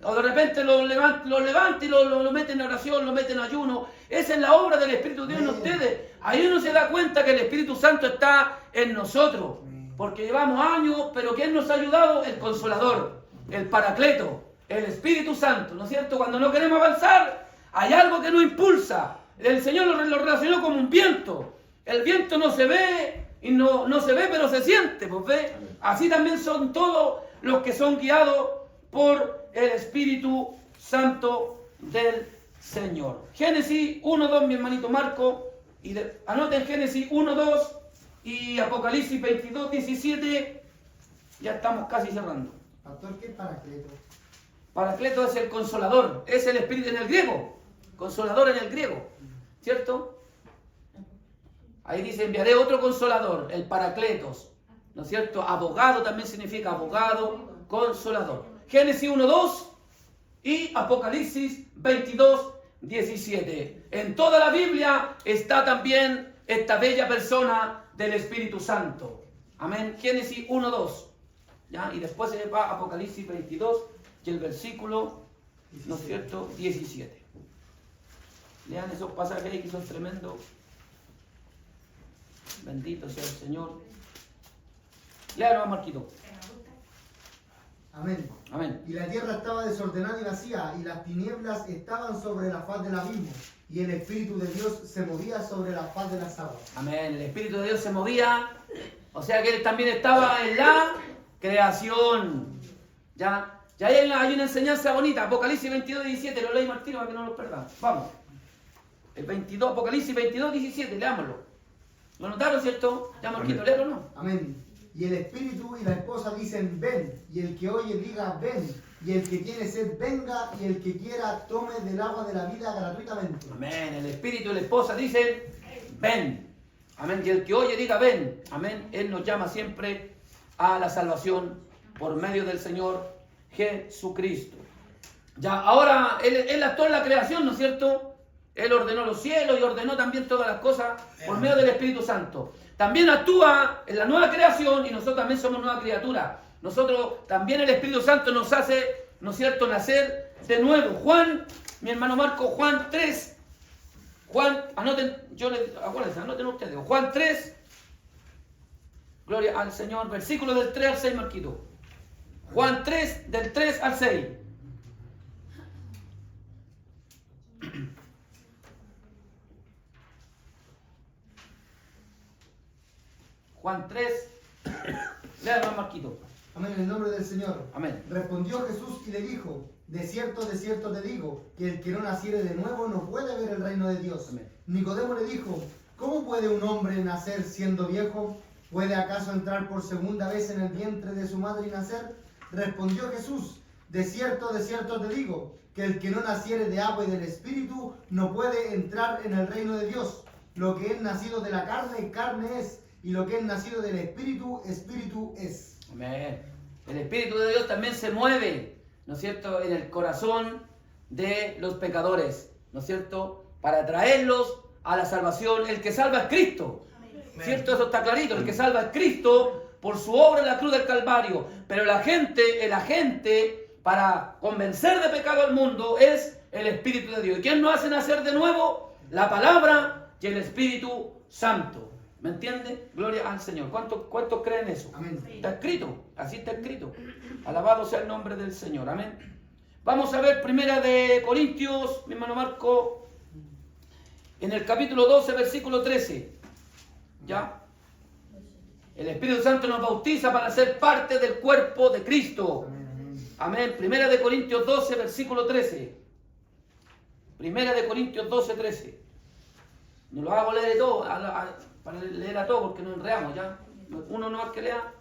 O de repente lo levanta y lo mete en oración, lo mete en ayuno. Esa es la obra del Espíritu de Dios en ustedes. Ahí uno se da cuenta que el Espíritu Santo está en nosotros. Porque llevamos años, pero ¿quién nos ha ayudado? El Consolador, el Paracleto, el Espíritu Santo, ¿no es cierto? Cuando no queremos avanzar, hay algo que nos impulsa. El Señor lo relacionó como un viento. el viento no se ve, y no se ve, pero se siente, pues ve. Así también son todos los que son guiados por el Espíritu Santo del Señor. Génesis 1:2, mi hermanito Marco, y anoten Génesis 1:2 y Apocalipsis 22:17. Ya estamos casi cerrando. Pastor, ¿qué es Paracleto? Paracleto es el consolador, es el Espíritu en el griego, consolador en el griego, ¿cierto? Ahí dice, enviaré otro consolador, el Paracletos, ¿no es cierto? Abogado también significa abogado, consolador. Génesis 1:2 y Apocalipsis 22:17. En toda la Biblia está también esta bella persona del Espíritu Santo. Amén. Génesis 1:2. ¿Ya? Y después se va a Apocalipsis 22 y el versículo, ¿no es cierto?, 17. Lean esos pasajes ahí que son tremendos. Bendito sea el Señor. Léanos, Marquito. Amén. Amén. Y la tierra estaba desordenada y vacía, y las tinieblas estaban sobre la faz del abismo, y el Espíritu de Dios se movía sobre la faz de las aguas. Amén. El Espíritu de Dios se movía. O sea que Él también estaba en la creación. ¿Ya? Ya hay una enseñanza bonita. Apocalipsis 22:17. Lo leímos al tiro para que no lo perdamos. Vamos. El 22, Apocalipsis 22:17. Leámoslo. ¿Lo notaron, cierto? Ya, Marquito, léelo, ¿no? Amén. Y el Espíritu y la esposa dicen, ven, y el que oye diga, ven, y el que tiene sed venga, y el que quiera tome del agua de la vida gratuitamente. Amén. El Espíritu y la esposa dicen, ven. Amén. Y el que oye diga, ven. Amén. Él nos llama siempre a la salvación por medio del Señor Jesucristo. Ya, ahora, Él actuó en la creación, ¿no es cierto? Él ordenó los cielos y ordenó también todas las cosas por medio del Espíritu Santo. También actúa en la nueva creación y nosotros también somos nueva criatura. Nosotros también el Espíritu Santo nos hace, ¿no es cierto?, nacer de nuevo. Juan, mi hermano Marco, Juan 3. Juan, anoten, acuérdense, anoten ustedes. Juan 3, gloria al Señor, versículo del 3 al 6, Marquito. Juan 3, del 3 al 6. Juan 3, léalo, Marquito. Amén, en el nombre del Señor. Amén. Respondió Jesús y le dijo, de cierto te digo, que el que no naciere de nuevo no puede ver el reino de Dios. Amén. Nicodemo le dijo, ¿cómo puede un hombre nacer siendo viejo? ¿Puede acaso entrar por segunda vez en el vientre de su madre y nacer? Respondió Jesús, de cierto te digo, que el que no naciere de agua y del Espíritu no puede entrar en el reino de Dios. Lo que es nacido de la carne, carne es, y lo que es nacido del Espíritu, Espíritu es. Amén. El Espíritu de Dios también se mueve, ¿no es cierto?, en el corazón de los pecadores, ¿no es cierto?, para traerlos a la salvación. El que salva es Cristo, ¿cierto? Eso está clarito. El que salva es Cristo por su obra en la cruz del Calvario. Pero el agente para convencer de pecado al mundo es el Espíritu de Dios. ¿Y quién nos hace nacer de nuevo? La palabra y el Espíritu Santo. ¿Me entiende? Gloria al Señor. ¿Cuántos creen eso? Amén. Está escrito, así está escrito. Alabado sea el nombre del Señor. Amén. Vamos a ver Primera de Corintios, mi hermano Marco, en el capítulo 12, versículo 13. ¿Ya? El Espíritu Santo nos bautiza para ser parte del cuerpo de Cristo. Amén. Primera de Corintios 12, versículo 13. Primera de Corintios 12, 13. No lo hago leer todo, para leer a todo porque nos enredamos, ¿ya? Uno no es que lea.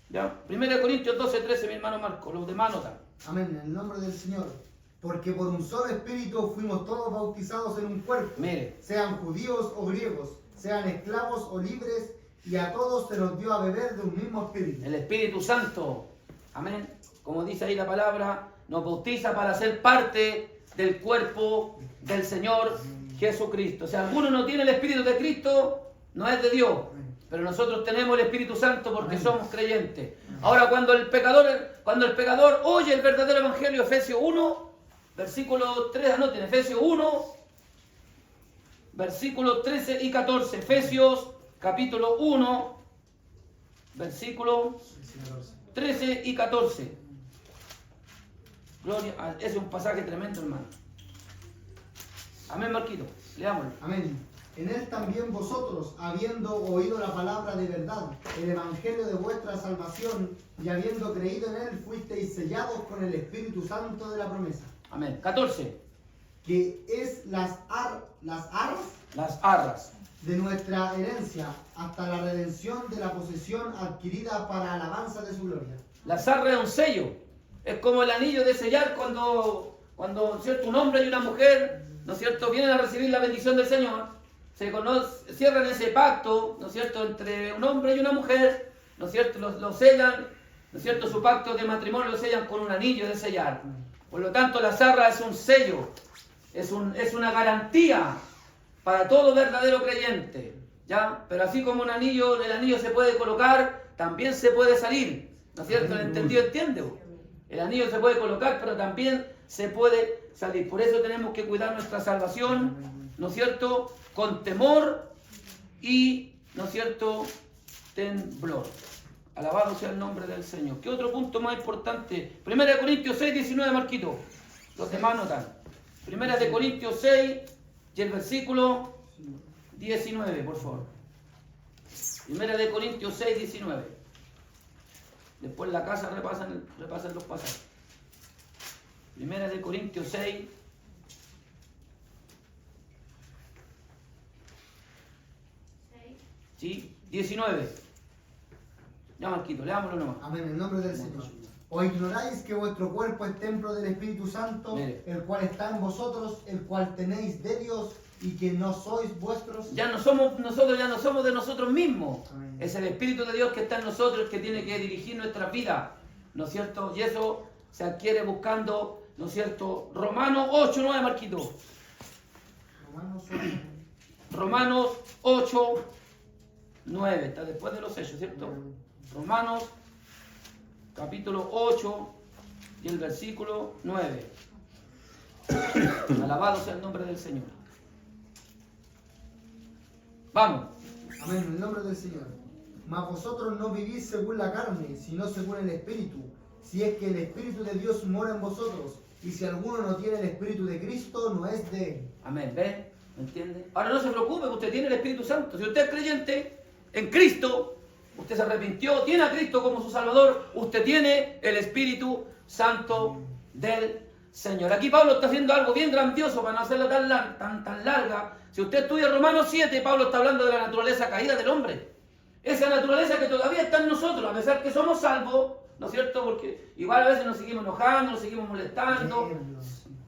¿Ya? Primera de Corintios 12, 13, mi hermano Marco. Los demás notan. Amén, en el nombre del Señor. Porque por un solo Espíritu fuimos todos bautizados en un cuerpo. Mire. Sean judíos o griegos, sean esclavos o libres, y a todos se nos dio a beber de un mismo Espíritu. El Espíritu Santo, amén, como dice ahí la palabra, nos bautiza para ser parte del cuerpo del Señor Jesucristo. O sea, alguno no tiene el Espíritu de Cristo, no es de Dios. Pero nosotros tenemos el Espíritu Santo porque somos creyentes. Ahora, cuando el pecador oye el verdadero Evangelio, Efesios 1, versículo 3, anoten, Efesios 1, versículos 13 y 14. Efesios capítulo 1, versículos 13 y 14. Gloria, ese es un pasaje tremendo, hermano. Amén, Marquito. Leámoslo. Amén. En él también vosotros, habiendo oído la palabra de verdad, el evangelio de vuestra salvación, y habiendo creído en él, fuisteis sellados con el Espíritu Santo de la promesa, Amén. 14. que es las arras Las arras. de nuestra herencia, hasta la redención de la posesión adquirida para alabanza de su gloria. Las arras es un sello. Es como el anillo de sellar cuando ¿cierto? Un hombre y una mujer, ¿no es cierto?, vienen a recibir la bendición del Señor. Cierran ese pacto, ¿no es cierto?, entre un hombre y una mujer, ¿no es cierto?, lo sellan, ¿no es cierto?, su pacto de matrimonio lo sellan con un anillo de sellar. Por lo tanto, la zarra es un sello, es una garantía para todo verdadero creyente, ¿ya? Pero así como el anillo se puede colocar, también se puede salir, ¿no es cierto? ¿El entendido entiende? El anillo se puede colocar, pero también se puede salir. Por eso tenemos que cuidar nuestra salvación, ¿no es cierto?, con temor y, ¿no es cierto?, temblor. Alabado sea el nombre del Señor. ¿Qué otro punto más importante? 1 Corintios 6, 19, Marquito. Los demás notan. 1 Corintios 6 y el versículo 19, por favor. 1 Corintios 6, 19. Después en la casa repasan los pasajes. 1 Corintios 6. ¿Sí? 19. Ya, Marquito, leámoslo nomás. Amén, en el nombre del Señor. ¿O ignoráis que vuestro cuerpo es templo del Espíritu Santo, Mire. el cual está en vosotros, el cual tenéis de Dios, y que no sois vuestros? Nosotros ya no somos de nosotros mismos. Amén. Es el Espíritu de Dios que está en nosotros, que tiene que dirigir nuestra vida, ¿no es cierto? Y eso se adquiere buscando, ¿no es cierto? Romanos 8, 9, Marquito. Romanos 8, 9. Está después de los hechos, ¿cierto? Romanos capítulo 8 y el versículo 9. Alabado sea el nombre del Señor. Vamos. Amén, en el nombre del Señor. Mas vosotros no vivís según la carne, sino según el Espíritu, si es que el Espíritu de Dios mora en vosotros, y si alguno no tiene el Espíritu de Cristo, no es de él. Amén. ¿Ve? ¿Me entiende? Ahora no se preocupe, usted tiene el Espíritu Santo. Si usted es creyente en Cristo, usted se arrepintió, tiene a Cristo como su Salvador, usted tiene el Espíritu Santo del Señor. Aquí Pablo está haciendo algo bien grandioso para no hacerla tan larga. Si usted estudia Romanos 7, Pablo está hablando de la naturaleza caída del hombre. Esa naturaleza que todavía está en nosotros, a pesar que somos salvos, ¿no es cierto? Porque igual a veces nos seguimos enojando, nos seguimos molestando.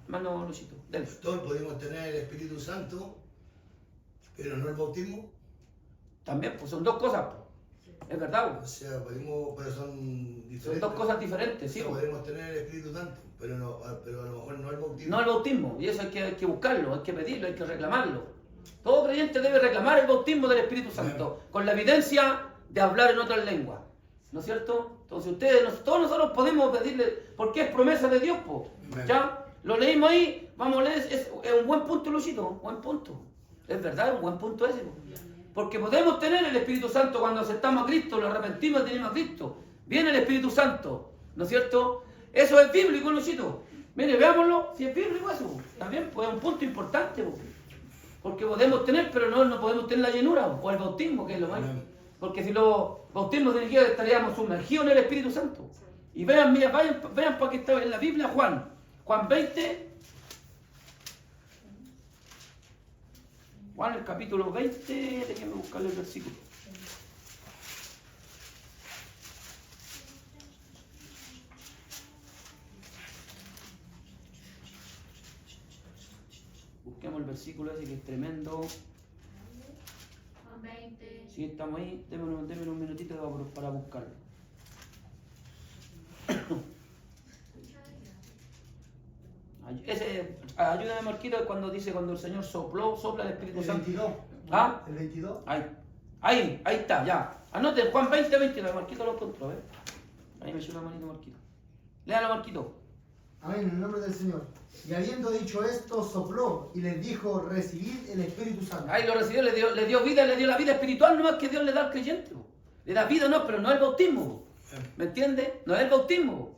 Hermano Luchito, dale. Todos podemos tener el Espíritu Santo, pero no el bautismo. También, pues son dos cosas, pues. Es verdad, O pues. sea, pero son diferentes. Son dos cosas diferentes, O sí. sea, Pues. podemos tener el Espíritu Santo, pero a lo mejor no el bautismo. No el bautismo, y eso hay que buscarlo, hay que pedirlo, hay que reclamarlo. Todo creyente debe reclamar el bautismo del Espíritu Santo, con la evidencia de hablar en otras lenguas. ¿No es cierto? Entonces todos nosotros podemos pedirle, porque es promesa de Dios, po. ¿Ya? Lo leímos ahí, vamos a leer, es un buen punto, Luchito, buen punto. Es verdad, es un buen punto ese, po. Porque podemos tener el Espíritu Santo cuando aceptamos a Cristo, lo arrepentimos y tenemos a Cristo. Viene el Espíritu Santo, ¿no es cierto? Eso es bíblico, Luchito. Mire, veámoslo, si es bíblico eso, también pues es un punto importante, po. Porque podemos tener, pero no podemos tener la llenura, o el bautismo, que es lo más. Porque si los bautismos dirigidos estaríamos sumergidos en el Espíritu Santo. Y vean, mira, vean para que está en la Biblia Juan 20. Juan el capítulo 20, déjenme buscarle el versículo. Busquemos el versículo ese que es tremendo. Juan 20. Si estamos ahí, déme un minutito para buscarlo. Ayúdame, Marquito, cuando el Señor sopla el Espíritu El Santo. 22. ¿Ah? El 22. Ahí está, ya. Anoten, Juan 20, 22. Marquito lo encontró, ¿ves? Ahí me echó la manito, Marquito. Léalo, Marquito. Amén, en el nombre del Señor. Y habiendo dicho esto, sopló y les dijo, recibid el Espíritu Santo. Ahí lo recibió, le dio vida, le dio la vida espiritual, no es que Dios le da al creyente. Le da vida, no, pero no es el bautismo. ¿Me entiende? No es el bautismo.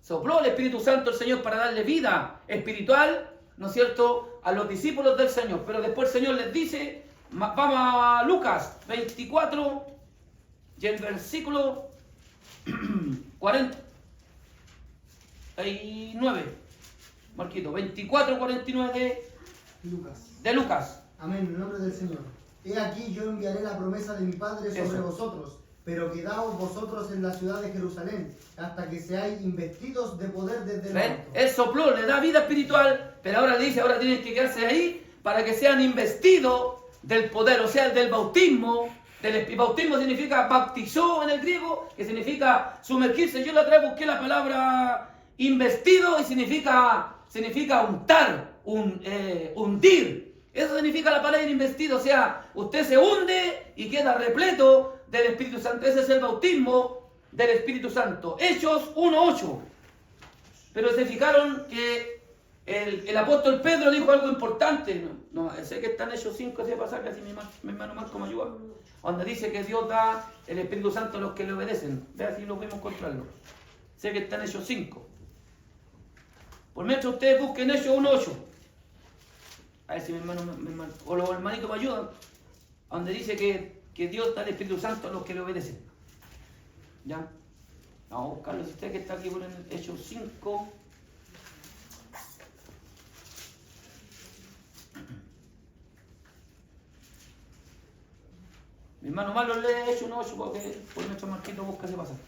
Sopló el Espíritu Santo el Señor para darle vida espiritual, ¿no es cierto?, a los discípulos del Señor. Pero después el Señor les dice Vamos a Lucas 24 y el versículo 49. Marquito, 24, 49 de Lucas. Amén, en el nombre del Señor. He aquí yo enviaré la promesa de mi Padre sobre vosotros, pero quedaos vosotros en la ciudad de Jerusalén, hasta que seáis investidos de poder desde el ¿Ven? alto. Él sopló, le da vida espiritual, pero ahora le dice, ahora tienen que quedarse ahí para que sean investidos del poder, o sea, del bautismo. Bautismo significa bautizó en el griego, que significa sumergirse. Yo la otra vez busqué la palabra investido y significa untar, hundir. Eso significa la palabra investido, o sea, usted se hunde y queda repleto del Espíritu Santo. Ese es el bautismo del Espíritu Santo. Hechos 1:8. Pero se fijaron que el apóstol Pedro dijo algo importante. No, sé que está en Hechos 5, ese pasaje, así mi hermano Marco me ayuda, donde dice que Dios da el Espíritu Santo a los que le obedecen. Vea si lo podemos encontrarlo. Sé que está en Hechos 5. Por mientras ustedes busquen Hechos 1:8. A ver si mi hermano o los hermanitos me ayudan. Donde dice que Dios da el Espíritu Santo a los que le obedecen. ¿Ya? Vamos a buscarlo. Si usted que está aquí por el Hechos 5. Mi hermano Marlon lee Hechos 1:8 porque por nuestro Marquito busca ese pasaje.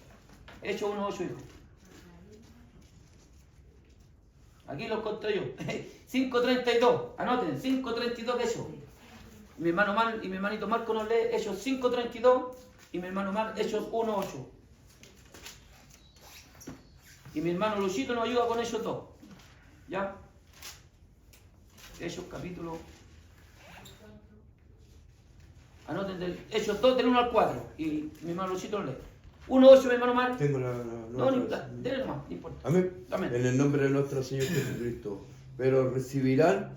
Hechos 1:8, hijo. Aquí lo encontré yo. 5:32. Anoten, 5:32 de Hechos. Mi hermano Mal y mi hermanito Marco nos lee Hechos 5:32 y mi hermano Mal Hechos 1:8. Y mi hermano Luchito nos ayuda con Hechos 2. ¿Ya? Hechos capítulo. Anoten del Hechos 2 del 1 al 4. Y mi hermano Luchito lo lee. 1:8, mi hermano Mal. Tengo No, dele nomás, no importa. Amén. Amén. En el nombre de nuestro Señor Jesucristo. Pero recibirán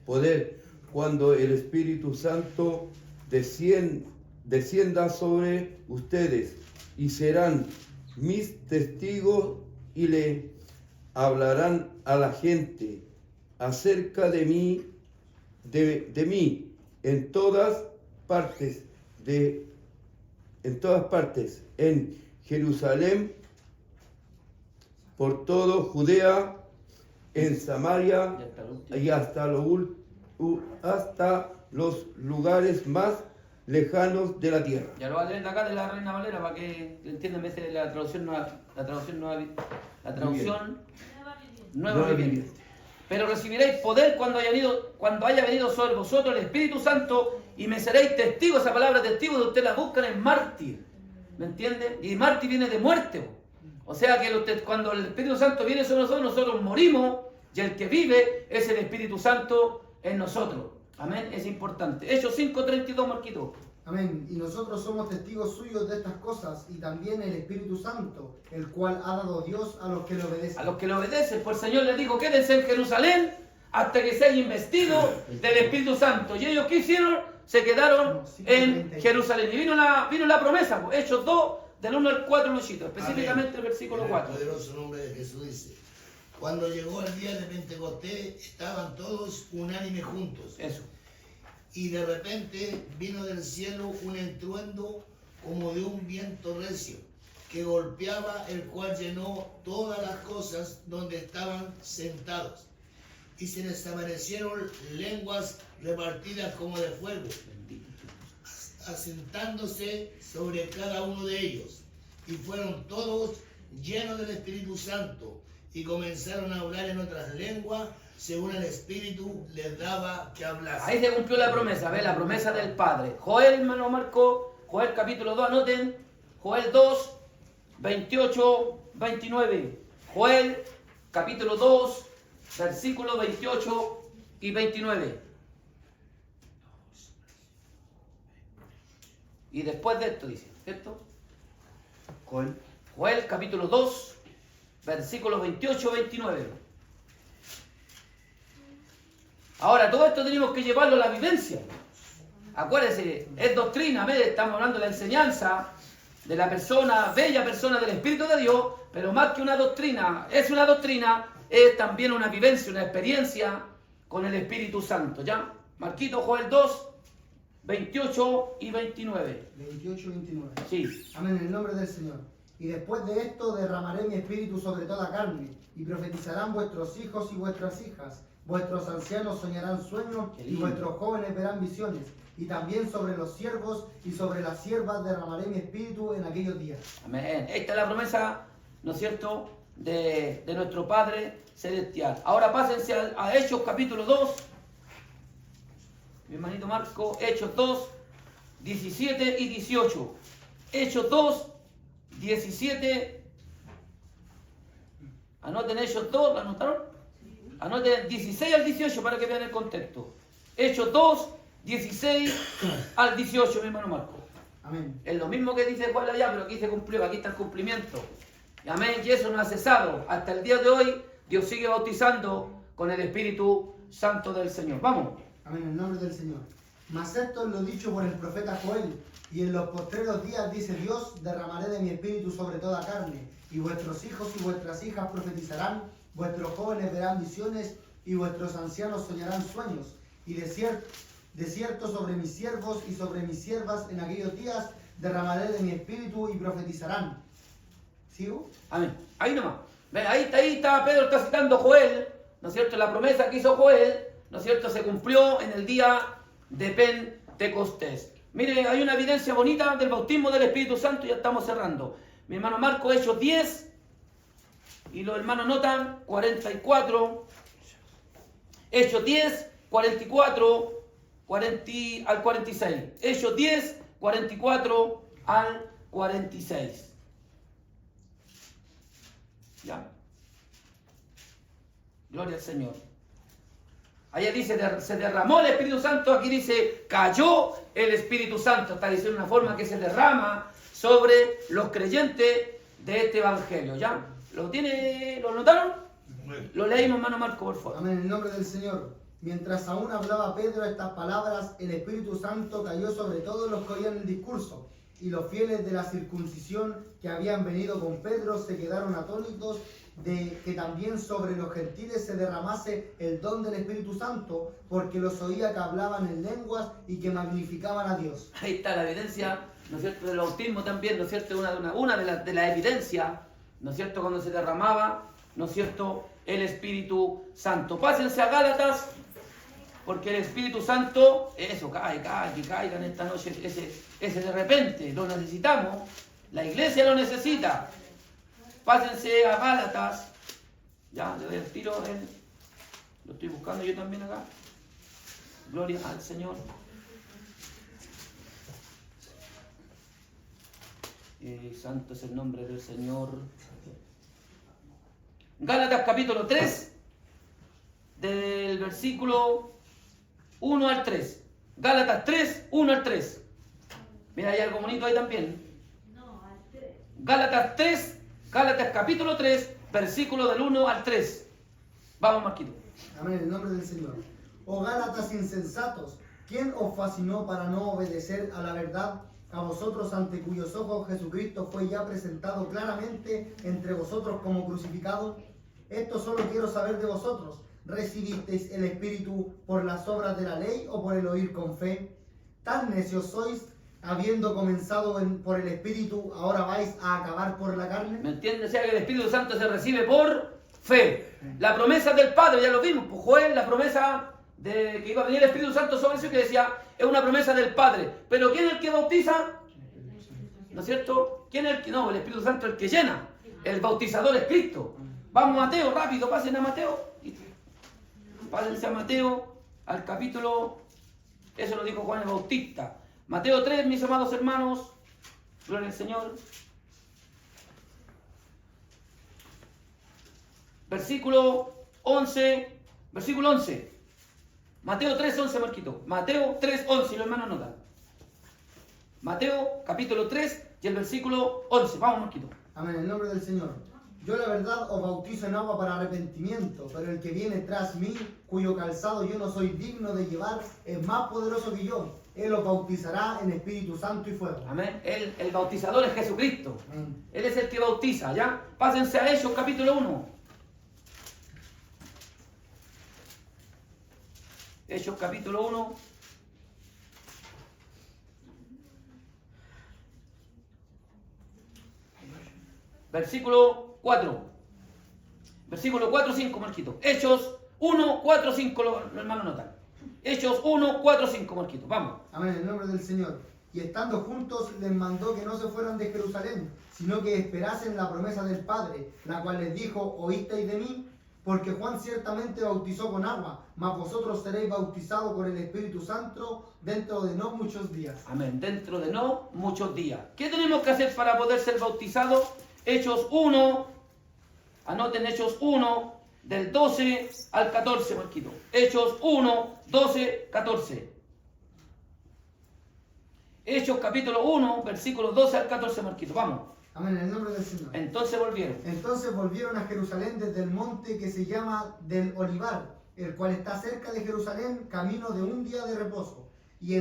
poder cuando el Espíritu Santo descienda sobre ustedes y serán mis testigos y le hablarán a la gente acerca de mí, en todas partes, en Jerusalén, por todo Judea, en Samaria y hasta los lugares más lejanos de la tierra. Ya lo voy a leer de acá de la Reina Valera para que entiendan en vez de la traducción nueva viviente. Pero recibiréis poder cuando haya venido sobre vosotros el Espíritu Santo y me seréis testigos. Esa palabra testigo de ustedes la buscan en mártir. ¿Me entienden? Y mártir viene de muerte. O sea que cuando el Espíritu Santo viene sobre nosotros morimos y el que vive es el Espíritu Santo en nosotros. Amén, es importante. Hechos 5:32, Marquito. Amén. Y nosotros somos testigos suyos de estas cosas y también el Espíritu Santo, el cual ha dado Dios a los que le obedecen. A los que le obedecen, pues el Señor les dijo, quédense en Jerusalén hasta que sean investidos del Espíritu Santo. Y ellos, ¿qué hicieron? Se quedaron en Jerusalén. Y vino la promesa, pues, Hechos 2, del 1 al 4, Luchito, específicamente el versículo 4. En el poderoso nombre de Jesús dice, cuando llegó el día de Pentecostés, estaban todos unánimes juntos. Eso. Y de repente vino del cielo un estruendo como de un viento recio, que golpeaba, el cual llenó todas las cosas donde estaban sentados. Y se les aparecieron lenguas repartidas como de fuego, asentándose sobre cada uno de ellos. Y fueron todos llenos del Espíritu Santo, y comenzaron a hablar en otras lenguas, según el Espíritu les daba que hablar. Ahí se cumplió la promesa, ¿ves? La promesa del Padre. Joel, hermano Marco, Joel capítulo 2, anoten, Joel 2, 28, 29. Joel capítulo 2, versículos 28 y 29. Y después de esto dice, ¿cierto? Joel capítulo 2, versículos 28 y 29. Ahora, todo esto tenemos que llevarlo a la vivencia. Acuérdense, es doctrina, ¿ves? Estamos hablando de la enseñanza de la persona, bella persona del Espíritu de Dios, pero más que una doctrina, es también una vivencia, una experiencia con el Espíritu Santo, ¿ya? Marquito, Joel 2, 28 y 29. 28 y 29. Sí. Amén, en el nombre del Señor. Y después de esto derramaré mi espíritu sobre toda carne, y profetizarán vuestros hijos y vuestras hijas. Vuestros ancianos soñarán sueños, y vuestros jóvenes verán visiones. Y también sobre los siervos y sobre las siervas derramaré mi espíritu en aquellos días. Amén. Esta es la promesa, ¿no es cierto?, de nuestro Padre Celestial. Ahora pásense a Hechos capítulo 2. Mi hermanito Marco, Hechos 2, 17 y 18. Hechos 2, 17. Anoten Hechos 2, ¿lo anotaron? Anoten 16 al 18 para que vean el contexto. Hechos 2, 16 al 18, mi hermano Marco. Amén. Es lo mismo que dice Juan allá, pero aquí se cumplió, aquí está el cumplimiento. Y amén, y eso no ha cesado. Hasta el día de hoy, Dios sigue bautizando con el Espíritu Santo del Señor. Vamos. Amén, en el nombre del Señor. Mas esto es lo dicho por el profeta Joel. Y en los postreros días, dice Dios, derramaré de mi espíritu sobre toda carne. Y vuestros hijos y vuestras hijas profetizarán, vuestros jóvenes verán visiones, y vuestros ancianos soñarán sueños. Y desierto sobre mis siervos y sobre mis siervas en aquellos días derramaré de mi espíritu y profetizarán. ¿Sigo? Amén. Ahí nomás. Ven, ahí está Pedro, está citando Joel, ¿no es cierto? La promesa que hizo Joel, ¿no es cierto? Se cumplió en el día de Pentecostés. Mire, hay una evidencia bonita del bautismo del Espíritu Santo, ya estamos cerrando. Mi hermano Marco, Hechos 10, y los hermanos notan 44, Hechos 10, 44 al 46. Hechos 10, 44 al 46. ¿Ya? Gloria al Señor. Allá dice, se derramó el Espíritu Santo, aquí dice, cayó el Espíritu Santo. Está diciendo una forma que se derrama sobre los creyentes de este Evangelio. ¿Ya? ¿Lo notaron? Lo leímos, hermano Marco, por favor. Amén, en el nombre del Señor. Mientras aún hablaba Pedro estas palabras, el Espíritu Santo cayó sobre todos los que oían el discurso. Y los fieles de la circuncisión que habían venido con Pedro se quedaron atónitos de que también sobre los gentiles se derramase el don del Espíritu Santo, porque los oía que hablaban en lenguas y que magnificaban a Dios. Ahí está la evidencia, ¿no es cierto?, del bautismo también, ¿no es cierto?, una de las evidencias, ¿no es cierto?, cuando se derramaba, ¿no es cierto?, el Espíritu Santo. Pásense a Gálatas, porque el Espíritu Santo, eso, que caigan esta noche, ese de repente, lo necesitamos, la iglesia lo necesita. Pásense a Gálatas, ya, le doy el tiro, lo estoy buscando yo también acá. Gloria al Señor. Santo es el nombre del Señor. Gálatas capítulo 3, del versículo 1 al 3. Gálatas 3, 1 al 3. Mira, hay algo bonito ahí también. Gálatas 3, Gálatas capítulo 3, versículo del 1 al 3. Vamos, Marquito. Amén, en el nombre del Señor. Oh Gálatas insensatos, ¿quién os fascinó para no obedecer a la verdad? A vosotros, ante cuyos ojos Jesucristo fue ya presentado claramente entre vosotros como crucificado. Esto solo quiero saber de vosotros. ¿Recibisteis el Espíritu por las obras de la ley o por el oír con fe? ¿Tan necios sois? Habiendo comenzado por el Espíritu, ¿ahora vais a acabar por la carne? ¿Me entiendes? O sea que el Espíritu Santo se recibe por fe. La promesa del Padre, ya lo vimos, pues Joel, la promesa de que iba a venir el Espíritu Santo sobre sí, que decía, es una promesa del Padre. Pero ¿quién es el que bautiza? ¿No es cierto? ¿Quién es el que? No, el Espíritu Santo es el que llena. El bautizador es Cristo. Vamos a Mateo, rápido, pasen a Mateo. Pásense a Mateo, al capítulo, eso lo dijo Juan el Bautista. Mateo 3, mis amados hermanos, gloria al Señor. Versículo 11. Mateo 3, 11, Marquito. Mateo 3, 11, los hermanos notan. Mateo capítulo 3 y el versículo 11. Vamos, Marquito. Amén, en el nombre del Señor. Yo la verdad os bautizo en agua para arrepentimiento, pero el que viene tras mí, cuyo calzado yo no soy digno de llevar, es más poderoso que yo. Él os bautizará en Espíritu Santo y fuego. Amén. El bautizador es Jesucristo. Amén. Él es el que bautiza, ¿ya? Pásense a Hechos capítulo 1. Hechos capítulo 1. versículo 4. Versículo 4, 5, Marquito. Hechos 1, 4, 5, los hermanos notan. Hechos 1, 4, 5, Marquito. Vamos. Amén, en el nombre del Señor. Y estando juntos les mandó que no se fueran de Jerusalén, sino que esperasen la promesa del Padre, la cual les dijo, ¿oísteis de mí? Porque Juan ciertamente bautizó con agua, mas vosotros seréis bautizados con el Espíritu Santo dentro de no muchos días. Amén. Dentro de no muchos días. ¿Qué tenemos que hacer para poder ser bautizados? Hechos 1, anoten Hechos 1, del 12 al 14, Marquito. Hechos 1, 12, 14. Hechos capítulo 1, versículos 12 al 14, Marquito. Vamos. Amén, en el nombre del Señor. Entonces volvieron A Jerusalén desde el monte que se llama del Olivar, el cual está cerca de Jerusalén, camino de un día de reposo. Y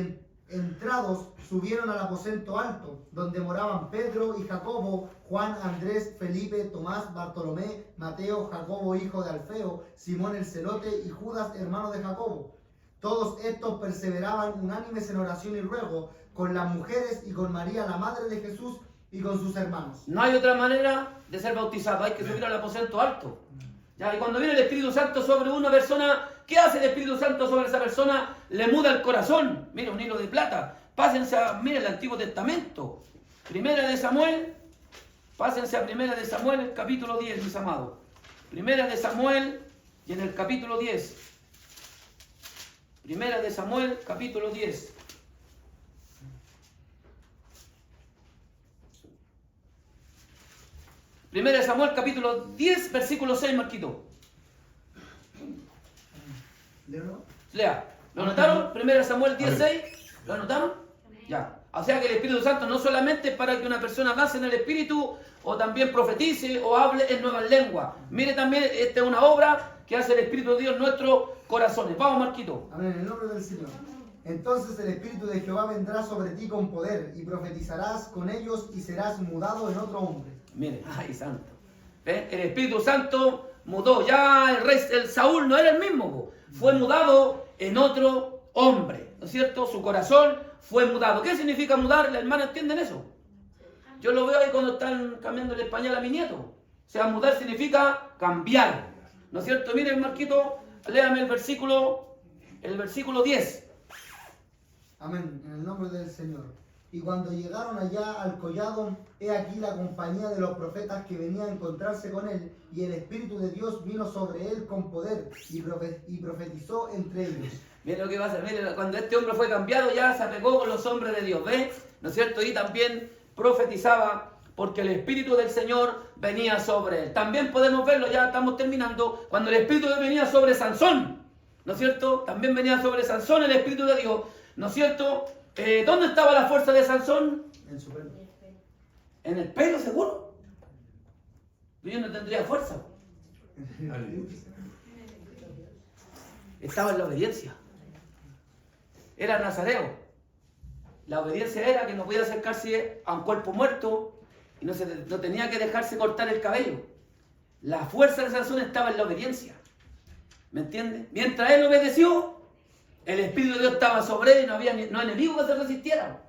entrados subieron al aposento alto, donde moraban Pedro y Jacobo, Juan, Andrés, Felipe, Tomás, Bartolomé, Mateo, Jacobo, hijo de Alfeo, Simón el celote y Judas, hermano de Jacobo. Todos estos perseveraban unánimes en oración y ruego, con las mujeres y con María, la madre de Jesús, y con sus hermanos. No hay otra manera de ser bautizado, hay que subir al aposento alto. Ya, y cuando viene el Espíritu Santo sobre una persona, ¿qué hace el Espíritu Santo sobre esa persona? Le muda el corazón. Mira, un hilo de plata. Pásense a, mira, el Antiguo Testamento. Primera de Samuel. Pásense a Primera de Samuel, el capítulo 10, mis amados. Primera de Samuel y en el capítulo 10. Primera de Samuel, capítulo 10. Primera de Samuel, capítulo 10, versículo 6, Marquito. Lea. ¿Lo anotaron? Primera de Samuel 10, 6. ¿Lo anotaron? Ya. O sea que el Espíritu Santo no solamente es para que una persona avance en el Espíritu, o también profetice, o hable en nuevas lenguas. Mire también, esta es una obra que hace el Espíritu de Dios en nuestros corazones. Vamos, Marquito. Amén, en el nombre del Señor. Entonces el Espíritu de Jehová vendrá sobre ti con poder, y profetizarás con ellos, y serás mudado en otro hombre. Miren, ay, santo. ¿Ven? El Espíritu Santo mudó. Ya el Saúl no era el mismo. Fue mudado en otro hombre. ¿No es cierto? Su corazón fue mudado. ¿Qué significa mudar? ¿La hermana entienden eso? Yo lo veo ahí cuando están cambiando el español a mi nieto. O sea, mudar significa cambiar. ¿No es cierto? Miren, Marquito, léame el versículo 10. Amén, en el nombre del Señor. Y cuando llegaron allá al collado, he aquí la compañía de los profetas que venían a encontrarse con él, y el Espíritu de Dios vino sobre él con poder, y profetizó entre ellos. Miren lo que va a hacer. Miren, cuando este hombre fue cambiado, ya se apegó con los hombres de Dios. ¿Ves? ¿No es cierto? Y también profetizaba porque el Espíritu del Señor venía sobre él. También podemos verlo, ya estamos terminando, cuando el Espíritu de Dios venía sobre Sansón. ¿No es cierto? También venía sobre Sansón el Espíritu de Dios. ¿No es cierto? ¿Dónde estaba la fuerza de Sansón? En su pelo. ¿En el pelo, seguro? Yo no tendría fuerza. Estaba en la obediencia. Era nazareo. La obediencia era que no podía acercarse a un cuerpo muerto y no tenía que dejarse cortar el cabello. La fuerza de Sansón estaba en la obediencia. ¿Me entiendes? Mientras él obedeció, el Espíritu de Dios estaba sobre él y no había enemigo que se resistiera.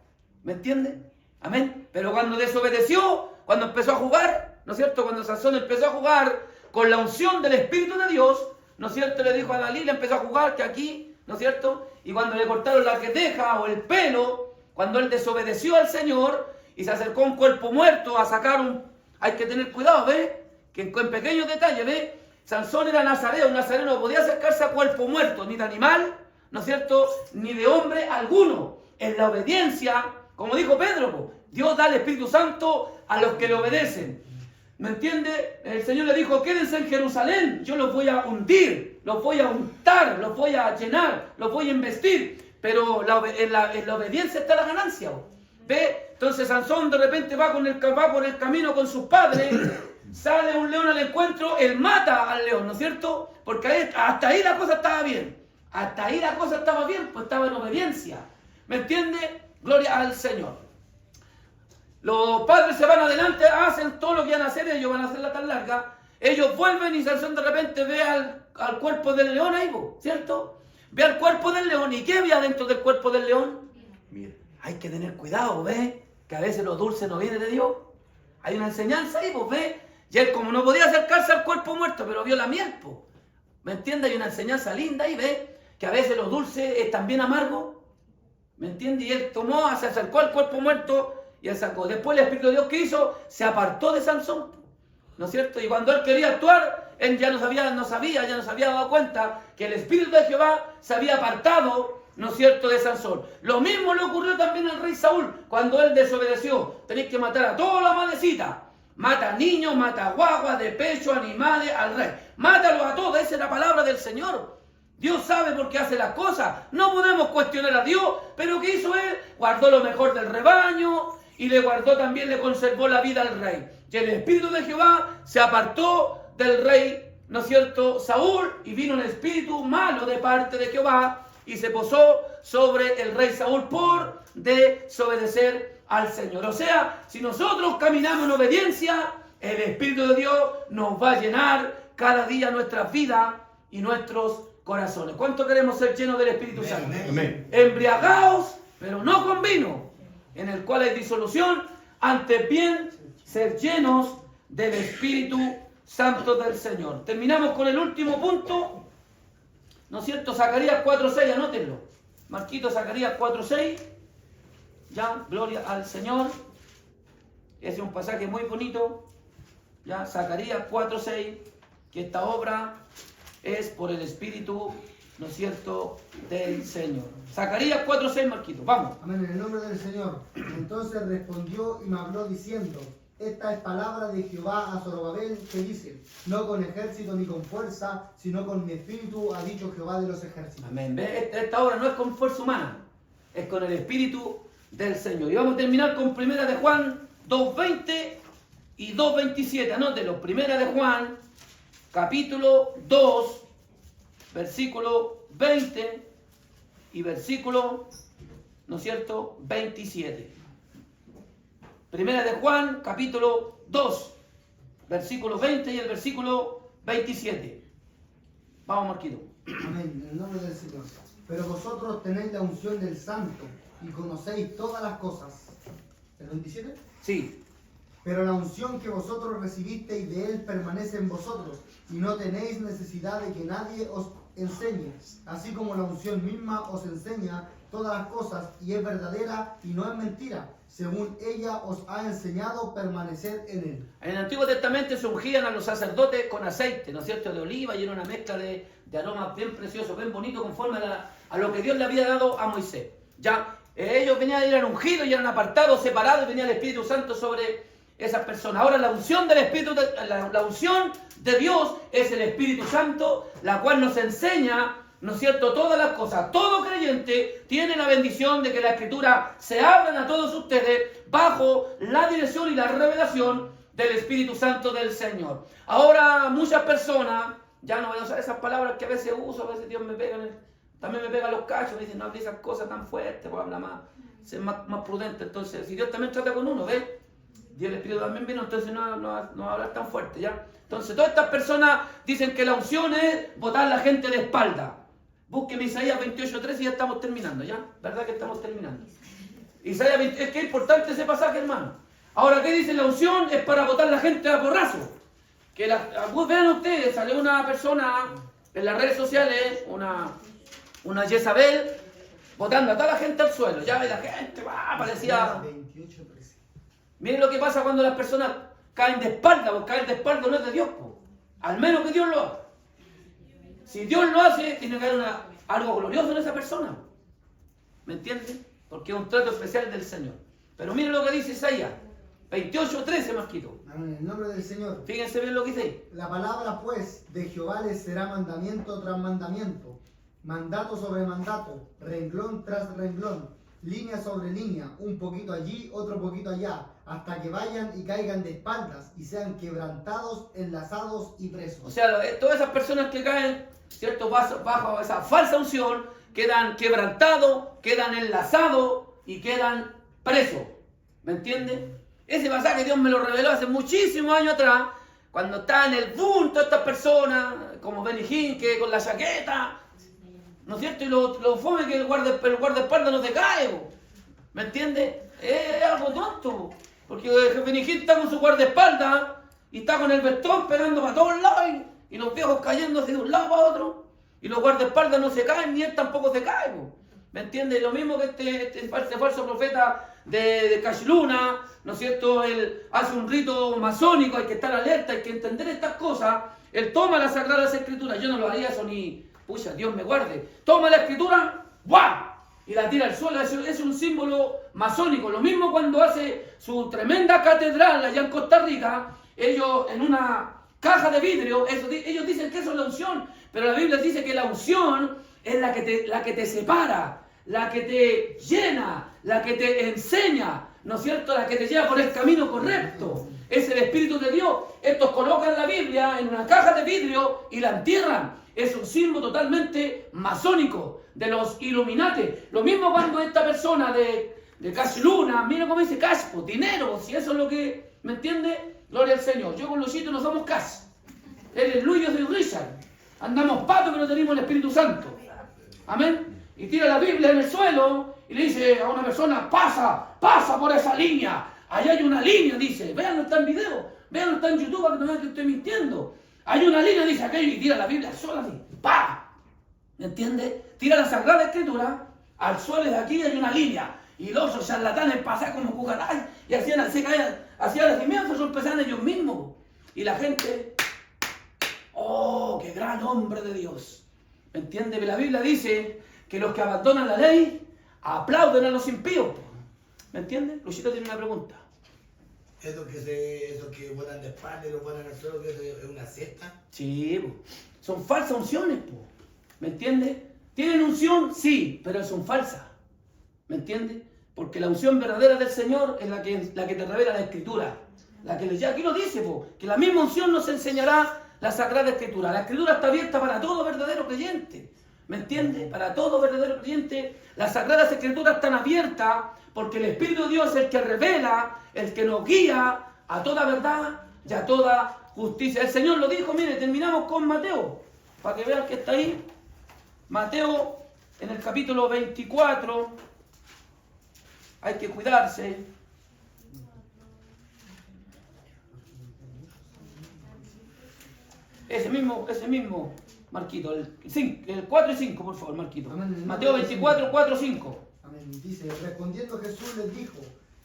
¿Me entiendes? Amén. Pero cuando desobedeció, cuando empezó a jugar, ¿no es cierto? Cuando Sansón empezó a jugar con la unción del Espíritu de Dios, ¿no es cierto? Le dijo a Dalila, empezó a jugar que aquí, ¿no es cierto? Y cuando le cortaron la queteja o el pelo, cuando él desobedeció al Señor y se acercó a un cuerpo muerto a sacar Hay que tener cuidado, ¿ves? Que en pequeños detalles, ¿ves? Sansón era nazareo, un nazareo no podía acercarse a cuerpo muerto, ni de animal, ¿no es cierto? Ni de hombre alguno. En la obediencia, como dijo Pedro, Dios da el Espíritu Santo a los que le obedecen. ¿Me entiende? El Señor le dijo, quédense en Jerusalén, yo los voy a hundir, los voy a untar, los voy a llenar, los voy a investir. Pero en la obediencia está la ganancia. ¿Ve? Entonces Sansón de repente va por el camino con sus padres, sale un león al encuentro, él mata al león, ¿no es cierto? Porque hasta ahí la cosa estaba bien. Hasta ahí la cosa estaba bien, pues estaba en obediencia. ¿Me entiende? Gloria al Señor. Los padres se van adelante, hacen todo lo que van a hacer, ellos van a hacerla tan larga. Ellos vuelven y Sansón de repente ve al cuerpo del león ahí, ¿cierto? Ve al cuerpo del león. ¿Y qué había dentro del cuerpo del león? Mira, hay que tener cuidado, ¿ves? Que a veces lo dulce no viene de Dios. Hay una enseñanza ahí, pues, ¿ves? Y él como no podía acercarse al cuerpo muerto, pero vio la miel, pues. ¿Me entiendes? Hay una enseñanza linda ahí, ¿ves? Que a veces lo dulce es también amargo. ¿Me entiendes? Y él tomó, se acercó al cuerpo muerto y él sacó. Después el Espíritu de Dios, ¿qué hizo? Se apartó de Sansón, ¿no es cierto? Y cuando él quería actuar, él ya no se había dado cuenta que el Espíritu de Jehová se había apartado, ¿no es cierto?, de Sansón. Lo mismo le ocurrió también al rey Saúl cuando él desobedeció. Tenéis que matar a toda la madrecita. Mata a niños, mata a guaguas, de pecho, animales, al rey. Mátalos a todos, esa es la palabra del Señor. Dios sabe por qué hace las cosas. No podemos cuestionar a Dios, pero ¿qué hizo él? Guardó lo mejor del rebaño y le guardó también, le conservó la vida al rey. Y el Espíritu de Jehová se apartó del rey, ¿no es cierto?, Saúl, y vino un espíritu malo de parte de Jehová y se posó sobre el rey Saúl por desobedecer al Señor. O sea, si nosotros caminamos en obediencia, el Espíritu de Dios nos va a llenar cada día nuestras vidas y nuestros corazones. ¿Cuánto queremos ser llenos del Espíritu Santo? Amén. Embriagaos, pero no con vino, en el cual hay disolución, antes bien ser llenos del Espíritu Santo del Señor. Terminamos con el último punto, ¿no es cierto? Zacarías 4:6, anótenlo. Marquito, Zacarías 4:6. Ya, gloria al Señor. Ese es un pasaje muy bonito. Ya, Zacarías 4:6, que esta obra es por el Espíritu, ¿no es cierto?, del Señor. Zacarías 4:6, Marquito, vamos. Amén, en el nombre del Señor. Entonces respondió y me habló diciendo: esta es palabra de Jehová a Zorobabel, que dice: no con ejército ni con fuerza, sino con mi espíritu, ha dicho Jehová de los ejércitos. Amén. ¿Ve? Esta obra no es con fuerza humana, es con el Espíritu del Señor. Y vamos a terminar con Primera de Juan 2:20 y 2:27. Anótelo. Primera de Juan, capítulo 2, versículo 20 y versículo, ¿no es cierto?, 27. Primera de Juan, capítulo 2, versículo 20 y el versículo 27. Vamos, Marquito. Amén, en el nombre del Señor. Pero vosotros tenéis la unción del Santo y conocéis todas las cosas. ¿El 27? Sí. Pero la unción que vosotros recibisteis de Él permanece en vosotros, y no tenéis necesidad de que nadie os enseñe, así como la unción misma os enseña todas las cosas, y es verdadera y no es mentira, según ella os ha enseñado, permanecer en Él. En el Antiguo Testamento se ungían a los sacerdotes con aceite, ¿no es cierto?, de oliva, y era una mezcla de aromas bien preciosos, bien bonitos, conforme a lo que Dios le había dado a Moisés. Ya, ellos eran ungidos y eran apartados, separados, y venía el Espíritu Santo sobre esas personas. Ahora la unción del Espíritu, la unción de Dios es el Espíritu Santo, la cual nos enseña, ¿no es cierto?, todas las cosas. Todo creyente tiene la bendición de que la Escritura se abran a todos ustedes bajo la dirección y la revelación del Espíritu Santo del Señor. Ahora muchas personas, ya no voy a usar esas palabras que a veces uso, a veces Dios me pega, también me pega los cachos, me dicen: no hables esas cosas tan fuertes, pues habla más, ser más prudente. Entonces, si Dios también trata con uno, ¿ves? Dios el Espíritu también vino, entonces no va a hablar tan fuerte, ¿ya? Entonces, todas estas personas dicen que la unción es botar a la gente de espalda. Búsqueme Isaías 28:3 y ya estamos terminando, ¿ya? ¿Verdad que estamos terminando? Isaías 20, es que es importante ese pasaje, hermano. Ahora, ¿qué dice la unción? Es para botar a la gente a porrazo. Vean ustedes, salió una persona en las redes sociales, una Jezabel, botando a toda la gente al suelo. Ya ve la gente, parecía... 28:13. Miren lo que pasa cuando las personas caen de espalda, porque caer de espalda no es de Dios, po. Al menos que Dios lo haga. Si Dios lo hace, tiene que haber algo glorioso en esa persona. ¿Me entienden? Porque es un trato especial del Señor. Pero miren lo que dice Isaías 28:13, Marquito. Amén, en el nombre del Señor. Fíjense bien lo que dice. La palabra pues de Jehová les será mandamiento tras mandamiento, mandato sobre mandato, renglón tras renglón, línea sobre línea, un poquito allí, otro poquito allá, hasta que vayan y caigan de espaldas y sean quebrantados, enlazados y presos. O sea, todas esas personas que caen, ¿cierto?, bajo esa falsa unción, quedan quebrantados, quedan enlazados y quedan presos. ¿Me entienden? Ese pasaje Dios me lo reveló hace muchísimos años atrás, cuando está en el boom todas estas personas, como Benny Hinn, que con la chaqueta, ¿no es cierto? Y lo fome que el guardaespaldas no te cae, ¿me entiendes? Es algo tonto. Porque el jefe Nijil está con su guardaespaldas y está con el vestón pegando para todos lados y los viejos cayéndose de un lado para otro y los guardaespaldas no se caen ni él tampoco se cae. Po. ¿Me entiendes? Lo mismo que este falso profeta de Cashluna, ¿no es cierto? Él hace un rito masónico, hay que estar alerta, hay que entender estas cosas. Él toma las Sagradas Escrituras, yo no lo haría eso ni, pucha, Dios me guarde. Toma la Escritura, ¡guau! Y la tira al suelo, es un símbolo masónico. Lo mismo cuando hace su tremenda catedral allá en Costa Rica, ellos en una caja de vidrio, ellos dicen que eso es la unción, pero la Biblia dice que la unción es la que te separa, la que te llena, la que te enseña, ¿no es cierto? La que te lleva por el camino correcto. Es el Espíritu de Dios. Estos colocan la Biblia en una caja de vidrio y la entierran. Es un símbolo totalmente masónico de los Illuminati. Lo mismo cuando esta persona de Cash Luna, mira cómo dice cash, pues, dinero, si eso es lo que, ¿me entiende? Gloria al Señor. Yo con Luisito no somos cash. Él es Luis, yo soy Richard. Andamos patos que no tenemos el Espíritu Santo. Amén. Y tira la Biblia en el suelo y le dice a una persona, pasa por esa línea. Allá hay una línea, dice. Véanlo, está en video. Véanlo, está en YouTube, para que no vean que estoy mintiendo. Hay una línea, dice aquello, y tira la Biblia al suelo así. ¡Pa! ¿Me entiende? Tira la Sagrada Escritura al suelo y de aquí hay una línea. Y los otros charlatanes pasan como cucarachas y hacían las cimientos, empezaban ellos mismos. Y la gente, ¡oh, qué gran hombre de Dios! ¿Me entiende? La Biblia dice que los que abandonan la ley aplauden a los impíos. ¿Me entiende? Luchito tiene una pregunta. Eso que vuelan de espalda y lo vuelan al suelo, que es una cesta. Sí, po. Son falsas unciones, po. ¿Me entiende? ¿Tienen unción? Sí, pero son falsas. ¿Me entiende? Porque la unción verdadera del Señor es la que te revela la Escritura. Aquí lo dice, po, que la misma unción nos enseñará la Sagrada Escritura. La Escritura está abierta para todo verdadero creyente. ¿Me entiende? Para todo verdadero creyente. Las Sagradas Escrituras están abiertas porque el Espíritu de Dios es el que revela, el que nos guía a toda verdad y a toda justicia. El Señor lo dijo, mire, terminamos con Mateo, para que vean que está ahí. Mateo, en el capítulo 24, hay que cuidarse. Ese mismo, Marquito, el 4 y 5, por favor, Marquito. Amén. Mateo 24, 4 y 5. Amén. Dice, respondiendo Jesús les dijo,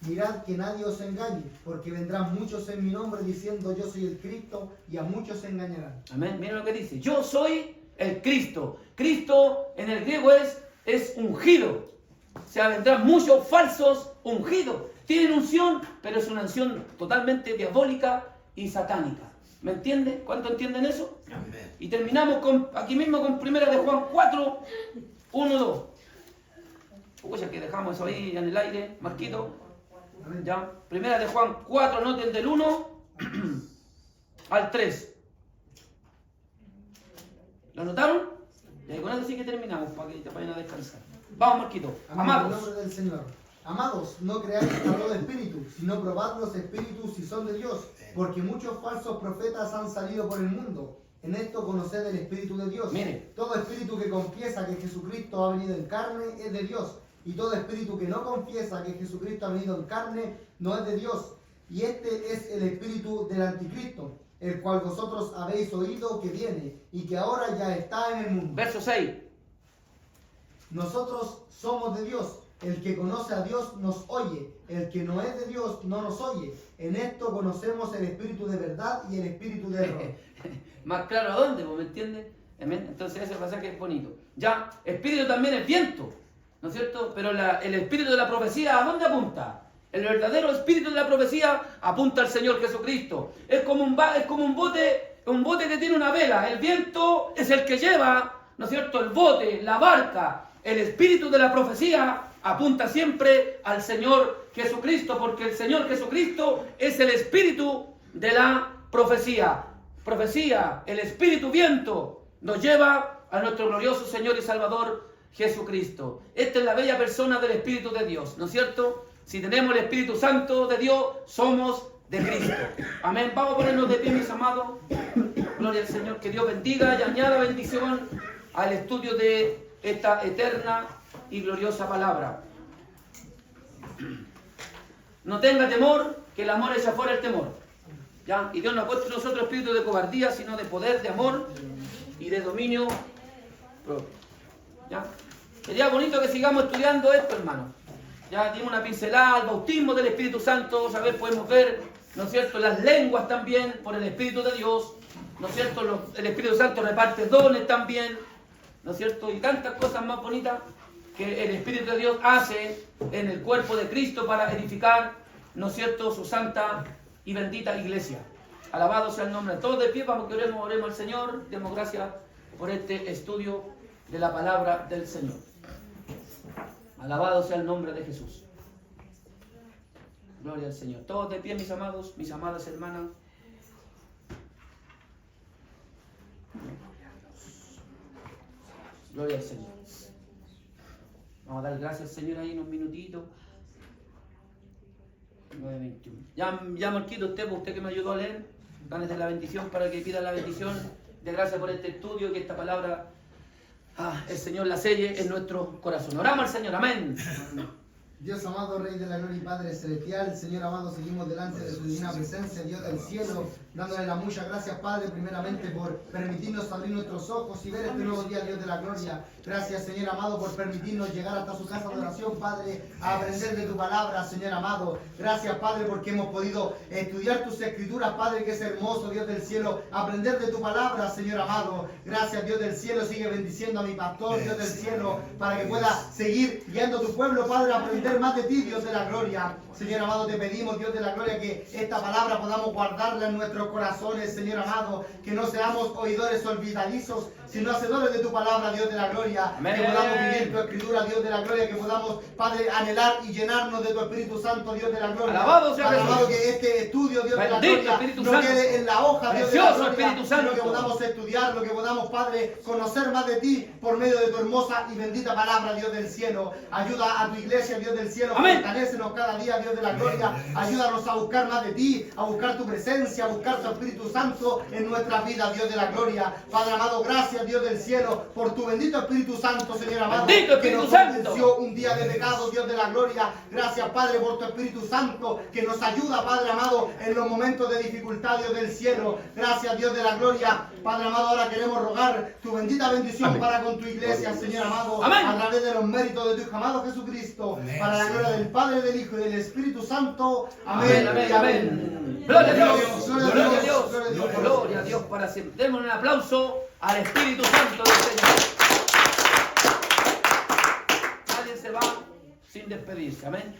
mirad que nadie os engañe, porque vendrán muchos en mi nombre diciendo yo soy el Cristo, y a muchos se engañarán. Amén. Miren lo que dice. Yo soy el Cristo. Cristo en el griego es ungido. O sea, vendrán muchos falsos ungidos. Tienen unción, pero es una unción totalmente diabólica y satánica. ¿Me entienden? ¿Cuánto entienden eso? Amén. Y terminamos aquí mismo con 1 de Juan 4, 1, 2. Oye, que dejamos eso ahí en el aire, Marquito. Ya. 1 de Juan 4, noten del 1 al 3. ¿Lo notaron? Y con eso sí que terminamos, para que te vayan a descansar. Vamos, Marquito. Amén. En el Amados. nombre del Señor. Amados, no creáis que habló de espíritu, sino probad los espíritus si son de Dios, porque muchos falsos profetas han salido por el mundo. En esto conoced el Espíritu de Dios. Mire. Todo espíritu que confiesa que Jesucristo ha venido en carne es de Dios, y todo espíritu que no confiesa que Jesucristo ha venido en carne no es de Dios. Y este es el espíritu del anticristo, el cual vosotros habéis oído que viene, y que ahora ya está en el mundo. Verso 6. Nosotros somos de Dios. El que conoce a Dios nos oye, el que no es de Dios no nos oye. En esto conocemos el espíritu de verdad y el espíritu de error. Más claro a dónde, ¿me entiendes? Entonces ese pasaje es bonito. Ya, espíritu también es viento, ¿no es cierto? Pero el espíritu de la profecía, ¿a dónde apunta? El verdadero espíritu de la profecía apunta al Señor Jesucristo. Es como un bote que tiene una vela. El viento es el que lleva, ¿no es cierto?, el bote, la barca. El espíritu de la profecía apunta siempre al Señor Jesucristo, porque el Señor Jesucristo es el espíritu de la profecía. Profecía, el espíritu viento, nos lleva a nuestro glorioso Señor y Salvador Jesucristo. Esta es la bella persona del Espíritu de Dios, ¿no es cierto? Si tenemos el Espíritu Santo de Dios, somos de Cristo. Amén. Vamos a ponernos de pie, mis amados. Gloria al Señor. Que Dios bendiga y añada bendición al estudio de esta eterna y gloriosa palabra. No tenga temor que el amor echa fuera el temor. ¿Ya? Y Dios no ha puesto en nosotros espíritu de cobardía, sino de poder, de amor y de dominio propio. ¿Ya? Sería bonito que sigamos estudiando esto, hermano. Ya dimos una pincelada al bautismo del Espíritu Santo, ¿sabes? Podemos ver, ¿no es cierto?, las lenguas también por el Espíritu de Dios, ¿no es cierto? El Espíritu Santo reparte dones también, ¿no es cierto? Y tantas cosas más bonitas que el Espíritu de Dios hace en el cuerpo de Cristo para edificar, ¿no es cierto?, su santa y bendita iglesia. Alabado sea el nombre. Todos de pie, vamos que oremos al Señor. Demos gracias por este estudio de la palabra del Señor. Alabado sea el nombre de Jesús. Gloria al Señor. Todos de pie, mis amados, mis amadas hermanas. Gloria al Señor. Vamos a dar gracias al Señor ahí en un minutito. 9:21. Ya Marquito, usted que me ayudó a leer, gánese la bendición para que pida la bendición de gracias por este estudio, que esta palabra el Señor la selle en nuestro corazón. Oramos al Señor, amén. Dios amado, Rey de la Gloria y Padre Celestial, Señor amado, seguimos delante de su divina presencia, Dios del cielo, dándole las muchas gracias, Padre, primeramente por permitirnos abrir nuestros ojos y ver este nuevo día, Dios de la Gloria. Gracias, Señor amado, por permitirnos llegar hasta su casa de oración, Padre, a aprender de tu palabra, Señor amado. Gracias, Padre, porque hemos podido estudiar tus escrituras, Padre, que es hermoso, Dios del cielo, aprender de tu palabra, Señor amado. Gracias, Dios del cielo, sigue bendiciendo a mi pastor, Dios del cielo, para que pueda seguir guiando a tu pueblo, Padre, a aprender más de ti, Dios de la gloria. Señor amado, te pedimos, Dios de la gloria, que esta palabra podamos guardarla en nuestros corazones, Señor amado, que no seamos oidores olvidadizos, sino hacedores de tu palabra, Dios de la gloria. Amén. Que podamos vivir tu escritura, Dios de la gloria, que podamos, Padre, anhelar y llenarnos de tu Espíritu Santo, Dios de la gloria. Alabado sea Alabado que este estudio, Dios de la gloria, no quede en la hoja, Dios de la gloria, sino que podamos estudiarlo, que podamos, Padre, conocer más de ti por medio de tu hermosa y bendita palabra, Dios del cielo. Ayuda a tu iglesia, Dios del cielo. Fortalécenos cada día, Dios de la gloria. Ayúdanos a buscar más de ti, a buscar tu presencia, a buscar tu Espíritu Santo en nuestra vida, Dios de la gloria. Padre amado, gracias, Dios del cielo, por tu bendito Espíritu Santo, Señor amado, que nos convenció un día de pecado, Dios de la gloria. Gracias, Padre, por tu Espíritu Santo, que nos ayuda, Padre amado, en los momentos de dificultad, Dios del cielo. Gracias, Dios de la gloria. Padre amado, ahora queremos rogar tu bendita bendición. Amén. Para con tu iglesia, Señor amado. Amén. A través de los méritos de tu Hijo amado Jesucristo. Amén. Para la gloria del Padre, del Hijo y del Espíritu Santo. Amén. Amén. Amén. Gloria a Dios. Gloria a Dios. Gloria a Dios para siempre. Demos un aplauso al Espíritu Santo del Señor. Nadie se va sin despedirse. Amén.